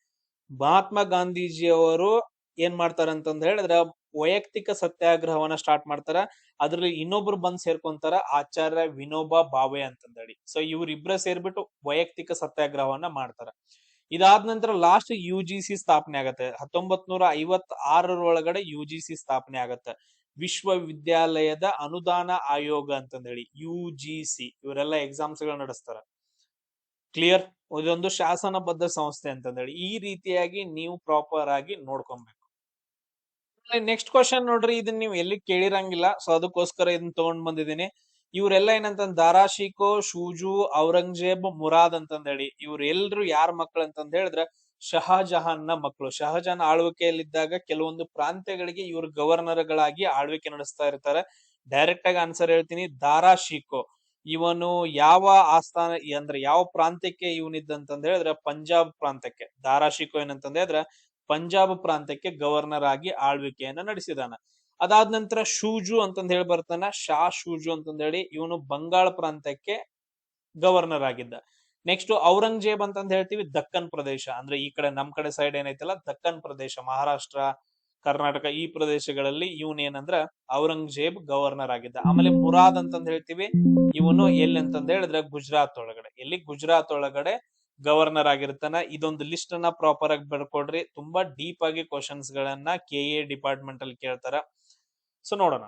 ಮಹಾತ್ಮ ಗಾಂಧೀಜಿಯವರು ಏನ್ ಮಾಡ್ತಾರಂತಂದ್ ಹೇಳಿದ್ರ ವೈಯಕ್ತಿಕ ಸತ್ಯಾಗ್ರಹವನ್ನ ಸ್ಟಾರ್ಟ್ ಮಾಡ್ತಾರ. ಅದ್ರಲ್ಲಿ ಇನ್ನೊಬ್ರು ಬಂದ್ ಸೇರ್ಕೊಂತಾರ, ಆಚಾರ್ಯ ವಿನೋಬಾ ಭಾವೆ ಅಂತಂದೇಳಿ. ಸೊ ಇವ್ರಿಬ್ರ ಸೇರ್ಬಿಟ್ಟು ವೈಯಕ್ತಿಕ ಸತ್ಯಾಗ್ರಹವನ್ನ ಮಾಡ್ತಾರ. ಇದಾದ ನಂತರ ಲಾಸ್ಟ್ UGC ಸ್ಥಾಪನೆ ಆಗತ್ತೆ. 1956 UGC ಸ್ಥಾಪನೆ ಆಗತ್ತೆ. ವಿಶ್ವವಿದ್ಯಾಲಯದ ಅನುದಾನ ಆಯೋಗ ಅಂತಂದೇಳಿ UGC. ಇವರೆಲ್ಲ ಎಕ್ಸಾಮ್ಸ್ ಗಳು ನಡೆಸ್ತಾರ. ಕ್ಲಿಯರ್? ಇದೊಂದು ಶಾಸನಬದ್ಧ ಸಂಸ್ಥೆ ಅಂತಂದೇಳಿ. ಈ ರೀತಿಯಾಗಿ ನೀವು ಪ್ರಾಪರ್ ಆಗಿ ನೋಡ್ಕೊಬೇಕು. ನೆಕ್ಸ್ಟ್ ಕ್ವಶನ್ ನೋಡ್ರಿ, ಇದನ್ನ ನೀವು ಎಲ್ಲಿ ಕೇಳಿರಂಗಿಲ್ಲ, ಸೊ ಅದಕ್ಕೋಸ್ಕರ ಇದನ್ನ ತಗೊಂಡ್ ಬಂದಿದ್ದೀನಿ. ಇವ್ರೆಲ್ಲ ಏನಂತಂದ್ ದಾರಾ ಶಿಕೋ, ಶೂಜು, ಔರಂಗಜೇಬ್, ಮುರಾದ್ ಅಂತಂದ್ ಹೇಳಿ ಇವ್ರ ಎಲ್ರು ಯಾರ ಮಕ್ಳು ಅಂತಂದ್ ಹೇಳಿದ್ರೆ ಶಹಜಹಾನ್ ನ ಮಕ್ಕಳು. ಶಹಜಹಾನ್ ಆಳ್ವಿಕೆಯಲ್ಲಿದ್ದಾಗ ಕೆಲವೊಂದು ಪ್ರಾಂತ್ಯಗಳಿಗೆ ಇವ್ರು ಗವರ್ನರ್ ಗಳಾಗಿ ಆಳ್ವಿಕೆ ನಡೆಸ್ತಾ ಇರ್ತಾರೆ. ಡೈರೆಕ್ಟ್ ಆಗಿ ಆನ್ಸರ್ ಹೇಳ್ತೀನಿ, ದಾರಾ ಶಿಕೋ. ಇವನು ಯಾವ ಆಸ್ಥಾನ ಅಂದ್ರೆ ಯಾವ ಪ್ರಾಂತ್ಯಕ್ಕೆ ಇವನಿದ್ದಂತಂದ್ ಹೇಳಿದ್ರೆ ಪಂಜಾಬ್ ಪ್ರಾಂತ್ಯಕ್ಕೆ. ದಾರಾ ಶಿಕೋ ಏನಂತಂದ್ ಹೇಳಿದ್ರೆ ಪಂಜಾಬ್ ಪ್ರಾಂತ್ಯಕ್ಕೆ ಗವರ್ನರ್ ಆಗಿ ಆಳ್ವಿಕೆಯನ್ನ ನಡೆಸಿದಾನ. ಅದಾದ ನಂತರ ಶೂಜು ಅಂತಂದ್ ಹೇಳಿ ಬರ್ತಾನ, ಶಾ ಶೂಜು ಅಂತಂದ್ ಹೇಳಿ ಇವನು ಬಂಗಾಳ ಪ್ರಾಂತ್ಯಕ್ಕೆ ಗವರ್ನರ್ ಆಗಿದ್ದ. ನೆಕ್ಸ್ಟ್ ಔರಂಗಜೇಬ್ ಅಂತಂದ್ ಹೇಳ್ತೀವಿ ದಕ್ಕನ್ ಪ್ರದೇಶ, ಅಂದ್ರೆ ಈ ಕಡೆ ನಮ್ ಕಡೆ ಸೈಡ್ ಏನೈತಲ್ಲ ದಕ್ಕನ್ ಪ್ರದೇಶ, ಮಹಾರಾಷ್ಟ್ರ, ಕರ್ನಾಟಕ ಈ ಪ್ರದೇಶಗಳಲ್ಲಿ ಇವನ್ ಏನಂದ್ರ ಔರಂಗಜೇಬ್ ಗವರ್ನರ್ ಆಗಿದ್ದ. ಆಮೇಲೆ ಮುರಾದ್ ಅಂತಂದ್ ಹೇಳ್ತೀವಿ, ಇವನು ಎಲ್ಲಿ ಅಂತಂದ್ ಹೇಳಿದ್ರೆ ಗುಜರಾತ್ ಒಳಗಡೆ, ಎಲ್ಲಿ ಗುಜರಾತ್ ಒಳಗಡೆ ಗವರ್ನರ್ ಆಗಿರ್ತಾನ. ಇದೊಂದು ಲಿಸ್ಟ್ ಅನ್ನ ಪ್ರಾಪರ್ ಆಗಿ ಬರ್ಕೊಡ್ರಿ, ತುಂಬಾ ಡೀಪ್ ಆಗಿ ಕ್ವಶನ್ಸ್ ಗಳನ್ನ ಕೆ ಎ ಡಿಪಾರ್ಟ್ಮೆಂಟ್ ಅಲ್ಲಿ ಕೇಳ್ತಾರ. ಸೊ ನೋಡೋಣ.